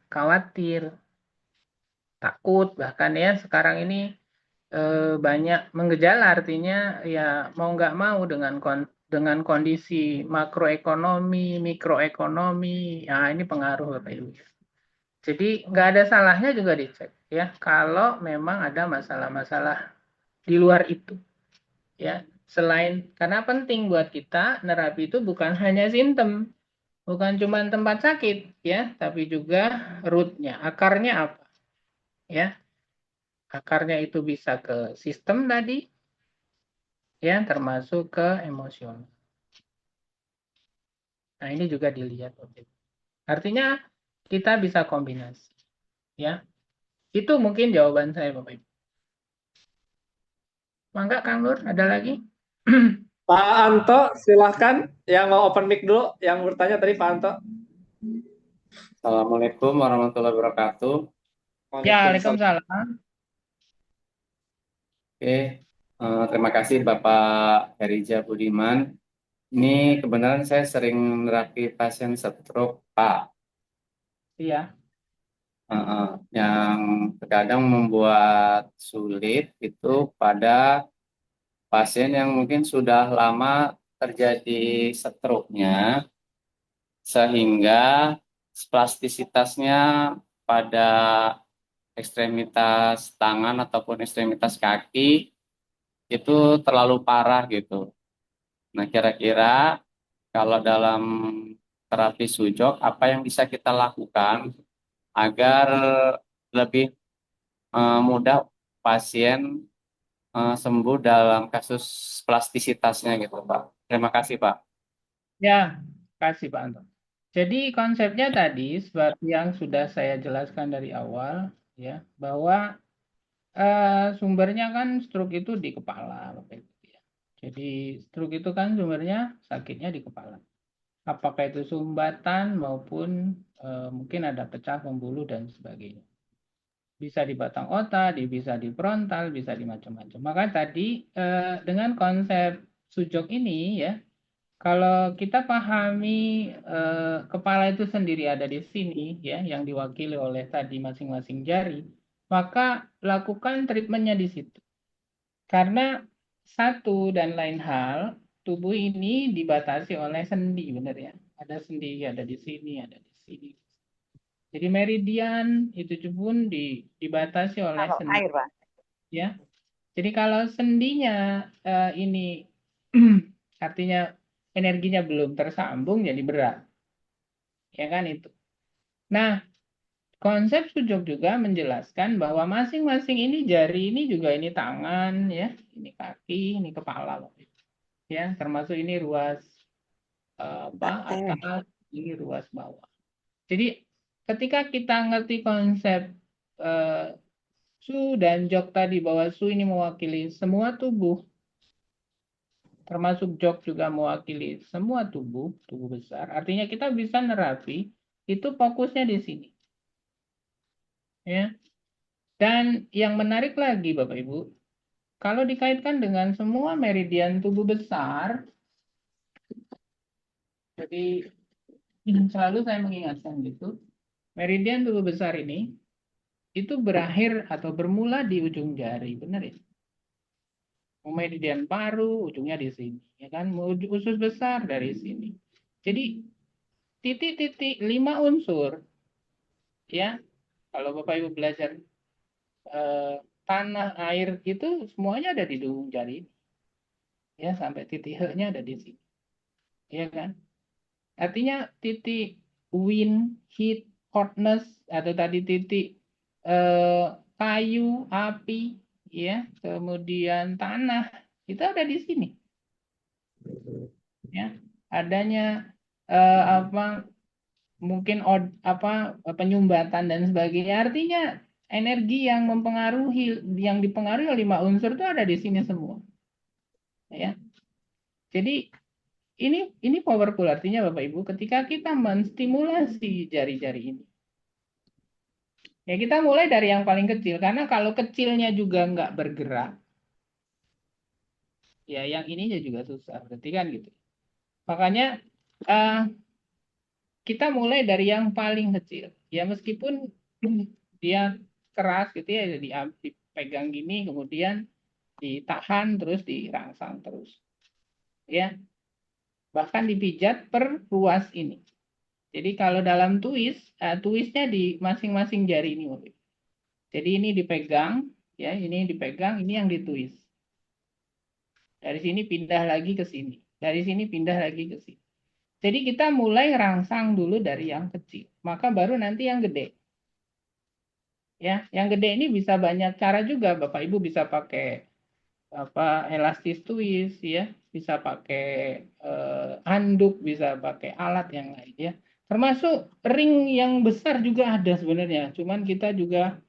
khawatir, takut, bahkan ya sekarang ini banyak menggejala, artinya ya mau nggak mau dengan kondisi makroekonomi, mikroekonomi, ya ini pengaruh Bapak Ibu. Jadi nggak ada salahnya juga dicek ya kalau memang ada masalah-masalah di luar itu ya. Selain karena penting buat kita nerapi itu bukan hanya simptom, bukan cuma tempat sakit ya, tapi juga rootnya, akarnya apa ya. Akarnya itu bisa ke sistem tadi ya, termasuk ke emosional. Nah, ini juga dilihat. Artinya kita bisa kombinasi ya. Itu mungkin jawaban saya Bapak Ibu. Mangga Kang Nur, ada lagi? Pak Anto, silahkan yang mau open mic dulu, yang bertanya tadi Pak Anto. Assalamualaikum warahmatullahi wabarakatuh. Ya, Waalaikumsalam. Waalaikumsalam. Oke, terima kasih Bapak Herija Budiman. Ini kebenaran saya sering menerapi pasien stroke, Pak. Iya. Yang terkadang membuat sulit itu pada pasien yang mungkin sudah lama terjadi stroke-nya, sehingga plastisitasnya pada ekstremitas tangan ataupun ekstremitas kaki itu terlalu parah gitu. Nah, kira-kira kalau dalam terapi sujok, apa yang bisa kita lakukan agar lebih mudah pasien sembuh dalam kasus plastisitasnya gitu, Pak. Terima kasih, Pak. Ya, kasih Pak Anton. Jadi konsepnya tadi seperti yang sudah saya jelaskan dari awal ya, bahwa sumbernya kan stroke itu di kepala Bapak Ibu ya. Jadi stroke itu kan sumbernya sakitnya di kepala. Apakah itu sumbatan maupun mungkin ada pecah pembuluh dan sebagainya. Bisa di batang otak, bisa di frontal, bisa di macam-macam. Maka tadi dengan konsep sujok ini ya, kalau kita pahami kepala itu sendiri ada di sini ya, yang diwakili oleh tadi masing-masing jari, maka lakukan treatmentnya di situ. Karena satu dan lain hal, tubuh ini dibatasi oleh sendi, benar ya. Ada sendi, ada di sini, ada di sini. Jadi meridian itu pun dibatasi oleh sendi. Air, Pak. Ya. Jadi kalau sendinya ini artinya energinya belum tersambung jadi berat. Ya kan itu. Nah, konsep sujok juga menjelaskan bahwa masing-masing ini jari ini juga ini tangan ya, ini kaki, ini kepala ya, termasuk ini ruas atas, ini ruas bawah. Jadi ketika kita ngerti konsep su dan jok tadi bahwa su ini mewakili semua tubuh, termasuk jok juga mewakili semua tubuh besar. Artinya kita bisa nerapi itu fokusnya di sini. Ya. Dan yang menarik lagi Bapak Ibu, kalau dikaitkan dengan semua meridian tubuh besar, jadi selalu saya mengingatkan gitu, meridian tubuh besar ini itu berakhir atau bermula di ujung jari, benar ya? Meridian paru ujungnya di sini, ya kan? Usus besar dari sini. Jadi titik-titik 5 unsur, ya. Kalau Bapak Ibu belajar tanah, air itu semuanya ada di ujung jari, ya sampai titik H-nya ada di sini, ya kan? Artinya titik wind, heat, hotness atau tadi titik kayu, api, ya, kemudian tanah itu ada di sini, ya. Adanya apa mungkin penyumbatan dan sebagainya. Artinya energi yang mempengaruhi, yang dipengaruhi oleh 5 unsur itu ada di sini semua, ya. Jadi ini powerful, artinya Bapak Ibu ketika kita menstimulasi jari-jari ini. Ya kita mulai dari yang paling kecil, karena kalau kecilnya juga nggak bergerak, ya yang ininya juga susah. Berarti kan gitu. Makanya eh, kita mulai dari yang paling kecil. Ya meskipun dia keras gitu ya, dipegang gini, kemudian ditahan terus dirangsang terus. Ya, bahkan dipijat per ruas ini. Jadi kalau dalam twistnya di masing-masing jari ini. Jadi ini dipegang, ya ini dipegang, ini yang ditwist. Dari sini pindah lagi ke sini. Dari sini pindah lagi ke sini. Jadi kita mulai rangsang dulu dari yang kecil. Maka baru nanti yang gede. Ya, yang gede ini bisa banyak cara juga. Bapak Ibu bisa pakai elastis twist ya, bisa pakai handuk, bisa pakai alat yang lain ya. Termasuk ring yang besar juga ada sebenarnya. Cuman kita juga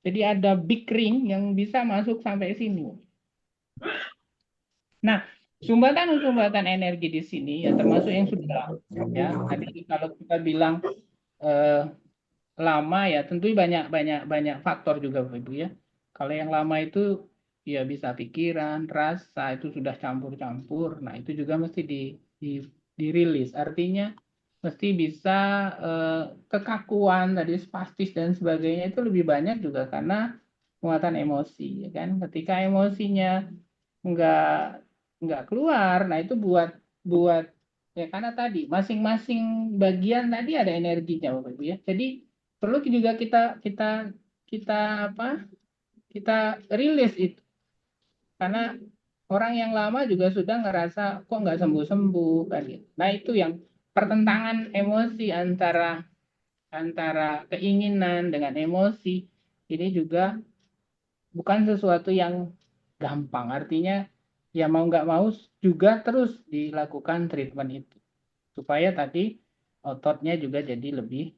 jadi ada big ring yang bisa masuk sampai sini. Nah, sumbatan energi di sini ya termasuk yang sudah ya. Tadi kalau kita bilang eh, lama ya, tentu banyak banyak banyak faktor juga Bapak Ibu ya. Kalau yang lama itu ya bisa pikiran, rasa itu sudah campur-campur. Nah, itu juga mesti dirilis. Artinya mesti bisa kekakuan tadi spastis dan sebagainya itu lebih banyak juga karena muatan emosi ya kan. Ketika emosinya nggak nggak keluar, nah itu buat buat ya karena tadi masing-masing bagian tadi ada energinya Bapak Ibu ya. Jadi perlu juga kita kita kita apa kita rilis itu karena orang yang lama juga sudah ngerasa kok nggak sembuh-sembuh kan gitu. Nah itu yang pertentangan emosi antara antara keinginan dengan emosi ini juga bukan sesuatu yang gampang. Artinya ya mau nggak mau juga terus dilakukan treatment itu supaya tadi ototnya juga jadi lebih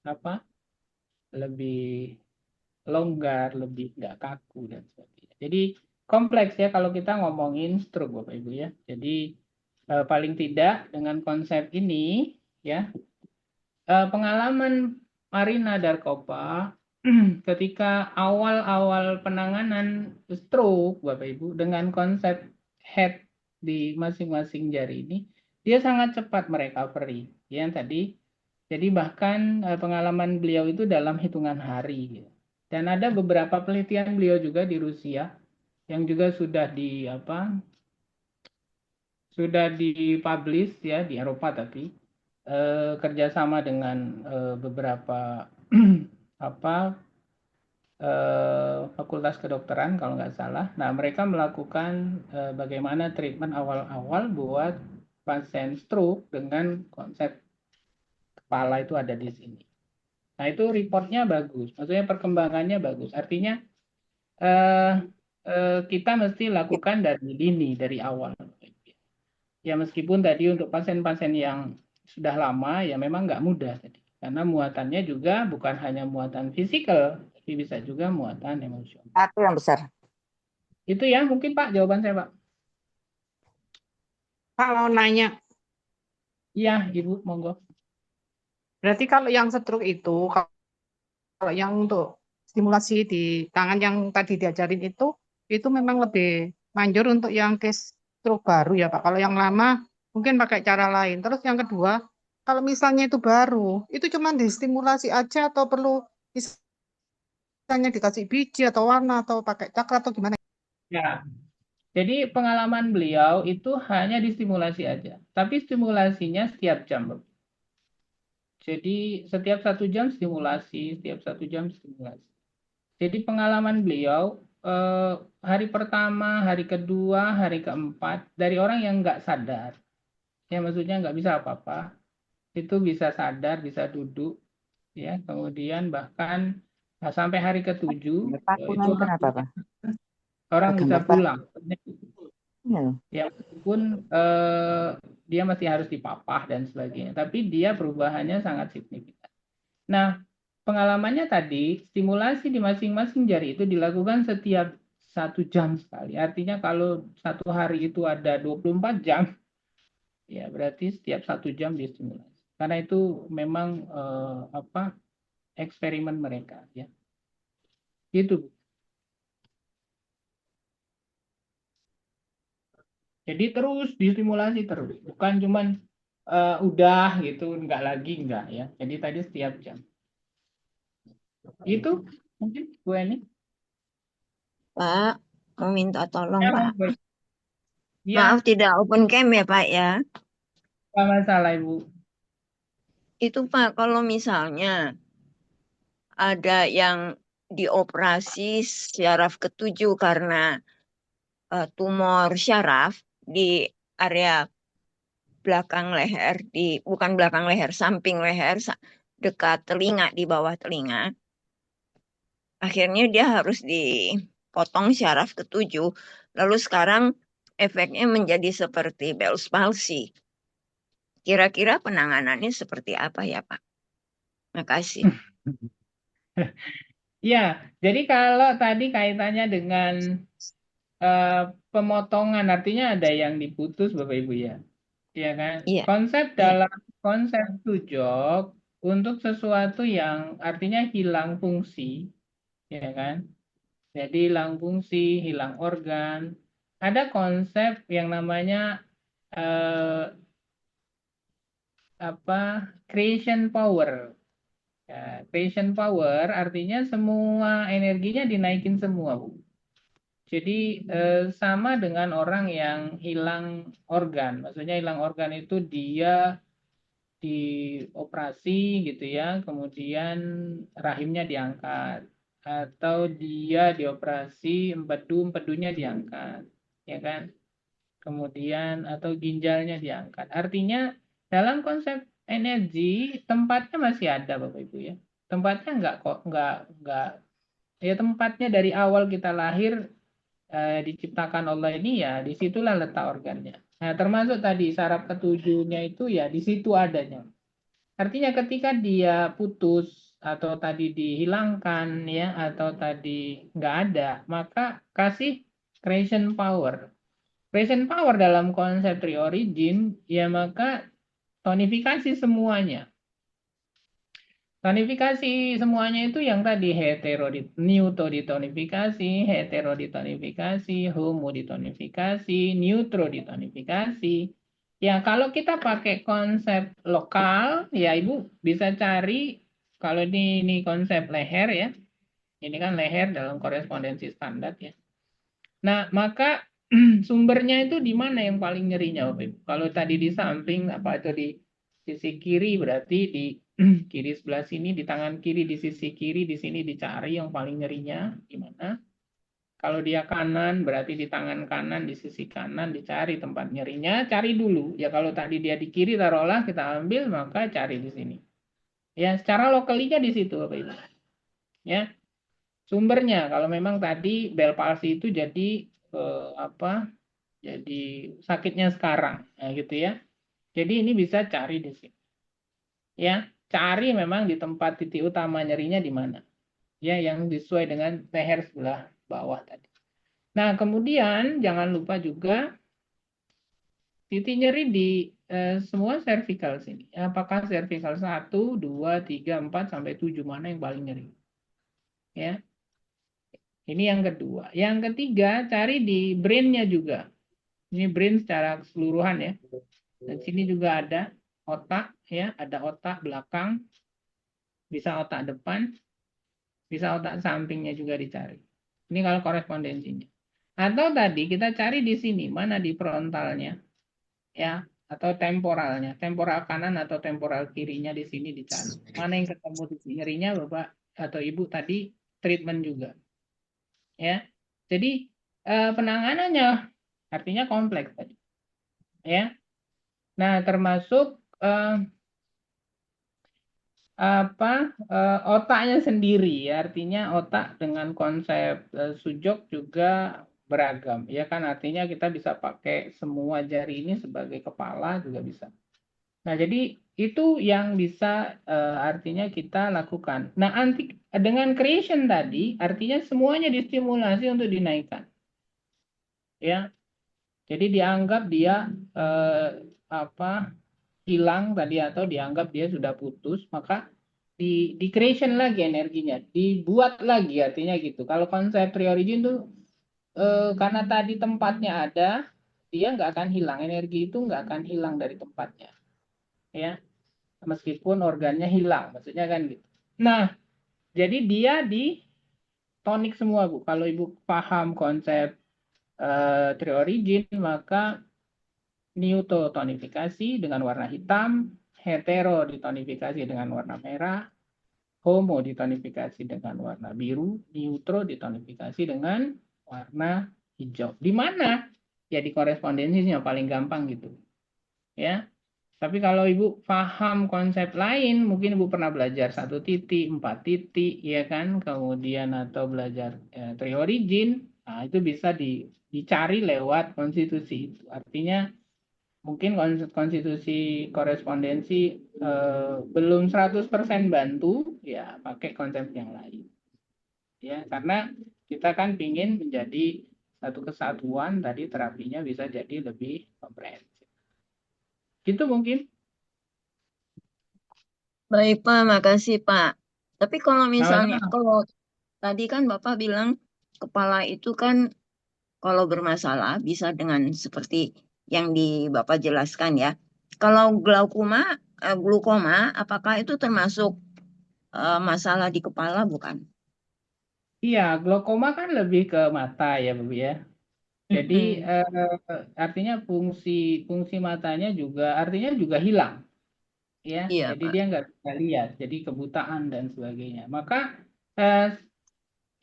apa lebih longgar, lebih nggak kaku dan sebagainya. Jadi kompleks ya kalau kita ngomongin stroke Bapak Ibu ya. Jadi paling tidak dengan konsep ini ya pengalaman Marina Darkopa ketika awal-awal penanganan stroke Bapak Ibu dengan konsep head di masing-masing jari ini dia sangat cepat merecovery ya tadi jadi bahkan pengalaman beliau itu dalam hitungan hari gitu. Dan ada beberapa penelitian beliau juga di Rusia yang juga sudah dipublish ya di Eropa tapi kerjasama dengan beberapa apa fakultas kedokteran kalau nggak salah. Nah mereka melakukan bagaimana treatment awal-awal buat pasien stroke dengan konsep kepala itu ada di sini. Nah itu reportnya bagus, maksudnya perkembangannya bagus. Artinya eh, kita mesti lakukan dari dini, dari awal. Ya meskipun tadi untuk pasien-pasien yang sudah lama ya memang nggak mudah tadi. Karena muatannya juga bukan hanya muatan fisikal, tapi bisa juga muatan emosional. Satu yang besar. Itu ya mungkin Pak jawaban saya Pak. Pak mau nanya, Iya Ibu monggo. berarti kalau yang stroke itu, kalau yang untuk stimulasi di tangan yang tadi diajarin itu memang lebih manjur untuk yang case stroke baru ya Pak. Kalau yang lama mungkin pakai cara lain. Terus yang kedua, kalau misalnya itu baru, itu cuma distimulasi aja atau perlu misalnya dikasih biji atau warna atau pakai cakra atau gimana? Ya. Jadi pengalaman beliau itu hanya distimulasi aja. Tapi stimulasinya setiap jam. Bapak. Jadi setiap 1 jam stimulasi, setiap 1 jam stimulasi. Jadi pengalaman beliau hari pertama, hari kedua, hari keempat dari orang yang nggak sadar, ya maksudnya nggak bisa apa-apa, itu bisa sadar, bisa duduk, ya kemudian bahkan sampai hari ke-7 Paku itu nanti kenapa Pak? orang bisa Gambar Pak. pulang, Iya. ya meskipun dia masih harus dipapah dan sebagainya, tapi dia perubahannya sangat signifikan. Nah, pengalamannya tadi, stimulasi di masing-masing jari itu dilakukan setiap 1 jam sekali. Artinya kalau satu hari itu ada 24 jam, ya berarti setiap 1 jam distimulasi. Karena itu memang eksperimen mereka, ya. Itu. Jadi terus distimulasi terus, bukan cuman udah gitu, enggak ya. Jadi tadi setiap jam. Itu mungkin Bu Eni. Pak, mau minta tolong, Ya, Pak. monggo. Ya, Maaf tidak open cam ya, Pak ya. nggak masalah Ibu. Itu Pak, kalau misalnya ada yang dioperasi syaraf ketujuh karena tumor syaraf di area belakang leher, bukan belakang leher, samping leher, dekat telinga, di bawah telinga. Akhirnya dia harus dipotong syaraf ketujuh. Lalu sekarang efeknya menjadi seperti Bell's palsy. Kira-kira penanganannya seperti apa ya, Pak? Makasih. Ya, jadi kalau tadi kaitannya dengan pemotongan, artinya ada yang diputus Bapak Ibu ya. Ya kan? Iya, Konsep iya. dalam konsep sujok untuk sesuatu yang artinya hilang fungsi, ya kan? Jadi hilang fungsi, hilang organ. Ada konsep yang namanya creation power. Ya, creation power artinya semua energinya dinaikin semua, Bu. Jadi sama dengan orang yang hilang organ. Maksudnya hilang organ itu dia dioperasi gitu ya, kemudian rahimnya diangkat, atau dia dioperasi empedunya diangkat, ya kan? Kemudian atau ginjalnya diangkat. Artinya dalam konsep energi tempatnya masih ada Bapak Ibu ya. Tempatnya enggak ya, tempatnya dari awal kita lahir diciptakan Allah ini ya disitulah letak organnya. Nah, termasuk tadi saraf ketujuhnya itu ya di situ adanya. Artinya ketika dia putus atau tadi dihilangkan ya atau tadi nggak ada, maka kasih creation power. Creation power dalam konsep tree origin ya maka tonifikasi semuanya. Tonifikasi semuanya itu yang tadi neutro ditonifikasi, hetero ditonifikasi, homo ditonifikasi, neutro ditonifikasi. Ya, kalau kita pakai konsep lokal, ya Ibu bisa cari kalau ini konsep leher ya. Ini kan leher dalam korespondensi standar ya. Nah, maka sumbernya itu di mana yang paling nyerinya Bapak Ibu? Kalau tadi di samping apa itu di sisi kiri berarti di kiri sebelah sini, di tangan kiri di sisi kiri di sini dicari yang paling nyerinya di mana. Kalau dia kanan berarti di tangan kanan di sisi kanan dicari tempat nyerinya, cari dulu. Ya kalau tadi dia di kiri taruhlah kita ambil maka cari di sini. Ya, secara lokalinya di situ Bapak Ibu. Ya. Sumbernya kalau memang tadi Bell palsy itu jadi jadi sakitnya sekarang ya gitu ya. Jadi ini bisa cari di sini. Ya, cari memang di tempat titik utama nyerinya di mana. Ya, yang sesuai dengan leher sebelah bawah tadi. Nah, kemudian jangan lupa juga titik nyeri di semua cervical sini. Apakah cervical 1, 2, 3, 4 sampai 7 mana yang paling nyeri? Ya. Ini yang kedua. Yang ketiga, cari di brain-nya juga. Ini brain secara keseluruhan ya. Dan sini juga ada otak ya, ada otak belakang, bisa otak depan, bisa otak sampingnya juga dicari. Ini kalau korespondensinya. Atau tadi kita cari di sini, mana di frontalnya ya, atau temporalnya, temporal kanan atau temporal kirinya di sini dicari. Mana yang ketemu di sini nyerinya Bapak atau Ibu tadi treatment juga. Ya. Jadi penanganannya artinya kompleks tadi. Ya. Nah, termasuk otaknya sendiri ya, artinya otak dengan konsep sujok juga beragam ya kan, artinya kita bisa pakai semua jari ini sebagai kepala juga bisa. Nah, jadi itu yang bisa artinya kita lakukan. Nah, dengan creation tadi artinya semuanya distimulasi untuk dinaikkan. Ya. Jadi dianggap dia hilang tadi atau dianggap dia sudah putus, maka di creation lagi energinya, dibuat lagi artinya gitu. Kalau konsep tree origin tuh karena tadi tempatnya ada, dia nggak akan hilang, energi itu nggak akan hilang dari tempatnya, ya, meskipun organnya hilang, maksudnya kan gitu. Nah, jadi dia di tonik semua, Bu. Kalau Ibu paham konsep tree origin, maka neutotonifikasi dengan warna hitam, hetero ditonifikasi dengan warna merah, homo ditonifikasi dengan warna biru, neutro ditonifikasi dengan warna hijau. Di mana? Ya di korespondensinya paling gampang gitu. Ya. Tapi kalau Ibu paham konsep lain, mungkin Ibu pernah belajar 1 titik, 4 titik, ya kan? Kemudian atau belajar tree origin, nah itu bisa dicari lewat konstitusi itu. Artinya mungkin konstitusi korespondensi belum 100% bantu, ya pakai konsep yang lain. Ya, karena kita kan ingin menjadi satu kesatuan, tadi terapinya bisa jadi lebih komprehensif. Gitu mungkin. Baik, Pak, makasih, Pak. Tapi kalau misalnya, Sama-sama. kalau tadi kan Bapak bilang kepala itu kan kalau bermasalah bisa dengan seperti yang di Bapak jelaskan ya. Kalau glukoma, apakah itu termasuk masalah di kepala bukan? Iya, glaukoma kan lebih ke mata ya, Bu ya. Jadi Mm-mm. artinya fungsi fungsi matanya juga artinya juga hilang, ya. Iya, Jadi Pak. dia nggak bisa lihat, jadi kebutaan dan sebagainya. Maka eh,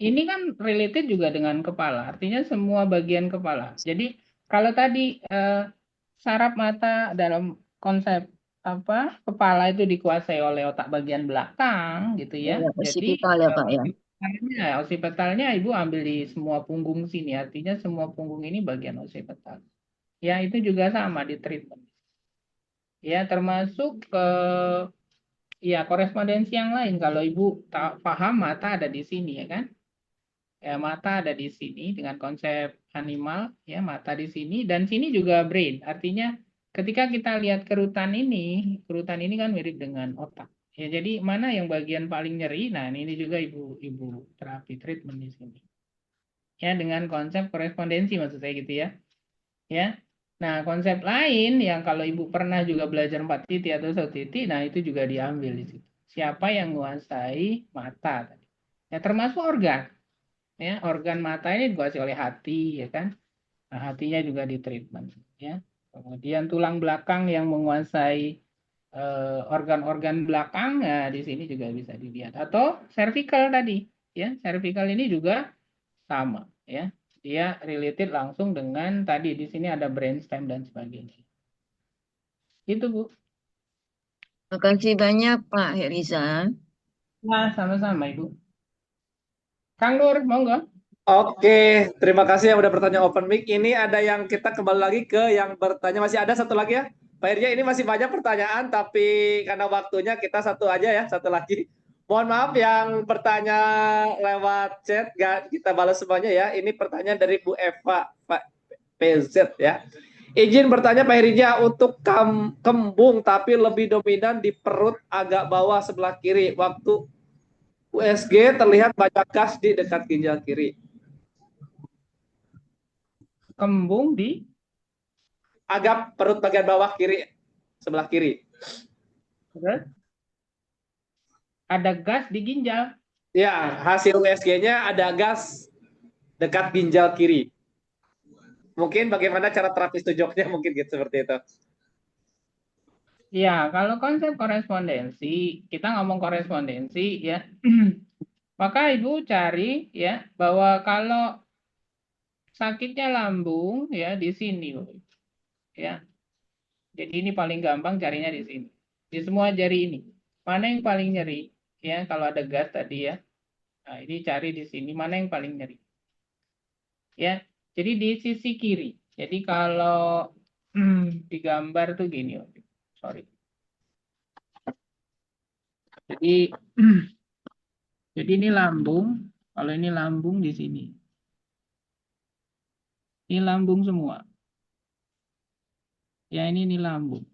ini kan related juga dengan kepala, artinya semua bagian kepala. Jadi kalau tadi saraf mata dalam konsep apa kepala itu dikuasai oleh otak bagian belakang gitu ya. Iya, Jadi occipital ya, Pak ya. osipetalnya ibu ambil di semua punggung sini, artinya semua punggung ini bagian osipetal. Ya itu juga sama di treatment. Ya termasuk ya korespondensi yang lain. Kalau ibu paham mata ada di sini ya kan? Ya, mata ada di sini dengan konsep animal, ya mata di sini dan sini juga brain. Artinya ketika kita lihat kerutan ini kan mirip dengan otak. Ya, jadi mana yang bagian paling nyeri? Nah, ini juga ibu terapi treatment di sini. Ya, dengan konsep korespondensi maksud saya gitu ya. Ya. Nah, konsep lain yang kalau ibu pernah juga belajar 4 titik atau 1 titik, nah itu juga diambil di situ. Siapa yang menguasai mata tadi? Ya, termasuk organ. Ya, organ mata ini dikuasai oleh hati, ya kan? Nah, hatinya juga di treatment, ya. Kemudian tulang belakang yang menguasai organ-organ belakang, nah di sini juga bisa dilihat. Atau cervical tadi, ya. Cervical ini juga sama, ya. Dia related langsung dengan tadi di sini ada brainstem dan sebagainya. Itu, Bu. Makasih banyak, Pak Heriza. Nah, sama-sama, Ibu. Kang Nur, monggo. Oke, terima kasih yang udah bertanya open mic. Ini ada yang kita kembali lagi ke yang bertanya. Masih ada satu lagi ya. Pak Irja, ini masih banyak pertanyaan, tapi karena waktunya kita satu aja ya, satu lagi. Mohon maaf yang bertanya lewat chat, gak kita balas semuanya ya. Ini pertanyaan dari Bu Eva, Pak PZ ya. Izin bertanya Pak Irja, untuk kembung tapi lebih dominan di perut agak bawah sebelah kiri. Waktu USG terlihat banyak gas di dekat ginjal kiri. Kembung di Agak perut bagian bawah kiri, sebelah kiri. terus ada gas di ginjal. Ya, hasil USG-nya ada gas dekat ginjal kiri. Mungkin bagaimana cara terapis tujoknya mungkin gitu seperti itu. Ya, kalau konsep korespondensi, kita ngomong korespondensi ya. Maka Ibu cari ya bahwa kalau sakitnya lambung ya di sini, ya. Jadi ini paling gampang carinya di sini. Di semua jari ini. Mana yang paling nyeri? Ya, kalau ada gas tadi ya. Nah, ini cari di sini mana yang paling nyeri. Ya. Jadi di sisi kiri. Jadi kalau digambar tuh gini, sorry. Jadi jadi ini lambung. Kalau ini lambung di sini. Ini lambung semua. Ya ini lambung.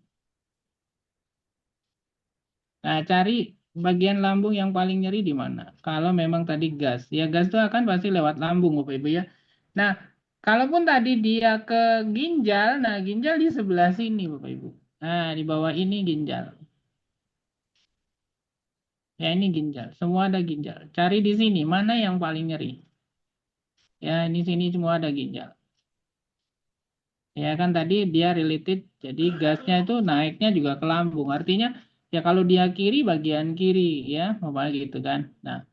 Nah, cari bagian lambung yang paling nyeri di mana. Kalau memang tadi gas. Ya gas itu akan pasti lewat lambung Bapak Ibu ya. Nah, Kalaupun tadi dia ke ginjal, nah ginjal di sebelah sini Bapak Ibu. Nah, di bawah ini ginjal. Ya, ini ginjal. Semua ada ginjal. Cari di sini, mana yang paling nyeri? Ya, di sini semua ada ginjal. Ya kan tadi dia related, jadi gasnya itu naiknya juga ke lambung. Artinya ya kalau dia kiri bagian kiri ya, apa gitu kan. Nah,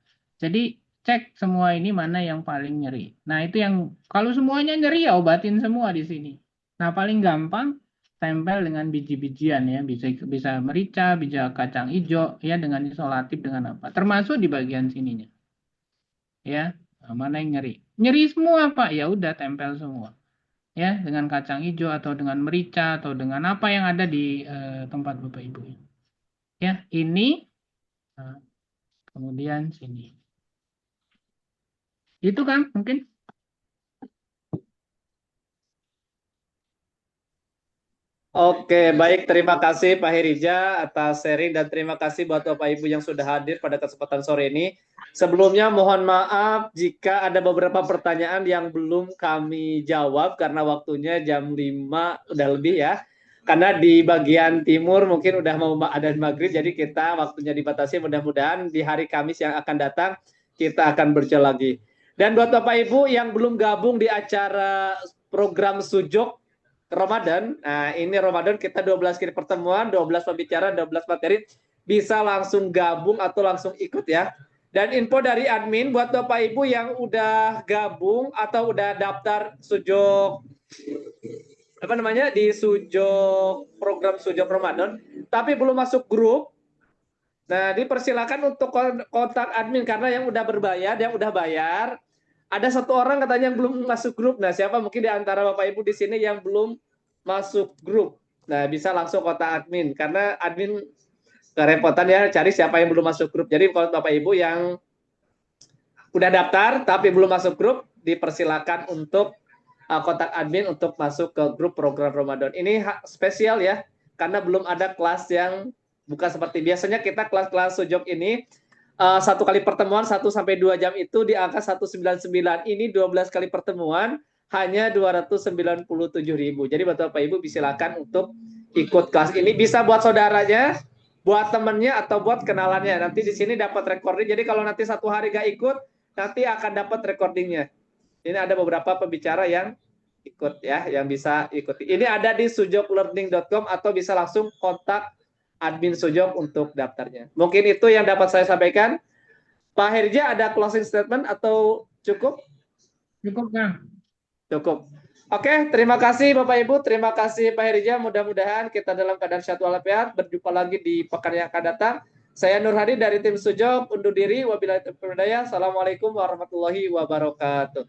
jadi cek semua ini mana yang paling nyeri. Nah, itu yang kalau semuanya nyeri ya obatin semua di sini. Nah, paling gampang tempel dengan biji-bijian ya, bisa bisa merica, bisa kacang hijau ya dengan isolatif dengan apa. Termasuk di bagian sininya. Ya, nah, mana yang nyeri? Nyeri semua Pak, ya udah tempel semua ya dengan kacang hijau atau dengan merica atau dengan apa yang ada di tempat Bapak Ibu. Ya, ini kemudian sini. Itu kan mungkin. Oke, baik. Terima kasih Pak Herija atas sharing dan terima kasih buat Bapak Ibu yang sudah hadir pada kesempatan sore ini. Sebelumnya mohon maaf jika ada beberapa pertanyaan yang belum kami jawab karena waktunya jam 5 udah lebih ya. Karena di bagian timur mungkin udah mau adzan maghrib, jadi kita waktunya dibatasi. Mudah-mudahan di hari Kamis yang akan datang kita akan berjalan lagi. Dan buat Bapak Ibu yang belum gabung di acara program Sujok Ramadan, nah ini Ramadan kita 12 kali pertemuan, 12 pembicaraan, 12 materi, bisa langsung gabung atau langsung ikut ya. Dan info dari admin buat Bapak Ibu yang udah gabung atau udah daftar Sujok apa namanya di Sujok program Sujok Ramadan, tapi belum masuk grup. Nah, dipersilakan untuk kontak admin karena yang udah berbayar, yang udah bayar, ada satu orang katanya yang belum masuk grup. Nah, siapa mungkin di antara Bapak Ibu di sini yang belum masuk grup? Nah, bisa langsung kontak admin karena admin kerepotan ya cari siapa yang belum masuk grup. Jadi kalau Bapak Ibu yang udah daftar tapi belum masuk grup, dipersilakan untuk kontak admin untuk masuk ke grup program Ramadan. Ini spesial ya, karena belum ada kelas yang bukan seperti biasanya kita kelas-kelas Sujok ini satu kali pertemuan 1 sampai 2 jam itu di angka 199. Ini 12 kali pertemuan hanya 297.000. Jadi Bapak Ibu silakan untuk ikut kelas ini, bisa buat saudaranya, buat temennya atau buat kenalannya. Nanti di sini dapat recording. Jadi kalau nanti satu hari gak ikut, nanti akan dapat recordingnya. Ini ada beberapa pembicara yang ikut ya, yang bisa ikuti. Ini ada di sujoklearning.com atau bisa langsung kontak admin Sujok untuk daftarnya. Mungkin itu yang dapat saya sampaikan. Pak Herja ada closing statement atau cukup? Cukup Kang. Cukup. Oke, terima kasih Bapak Ibu, terima kasih Pak Herja. Mudah-mudahan kita dalam keadaan sehat walafiat. Berjumpa lagi di pekan yang akan datang. Saya Nur Hadi dari tim Sujok undur diri. Wabillahi taufiq wal hidayah. Assalamualaikum warahmatullahi wabarakatuh.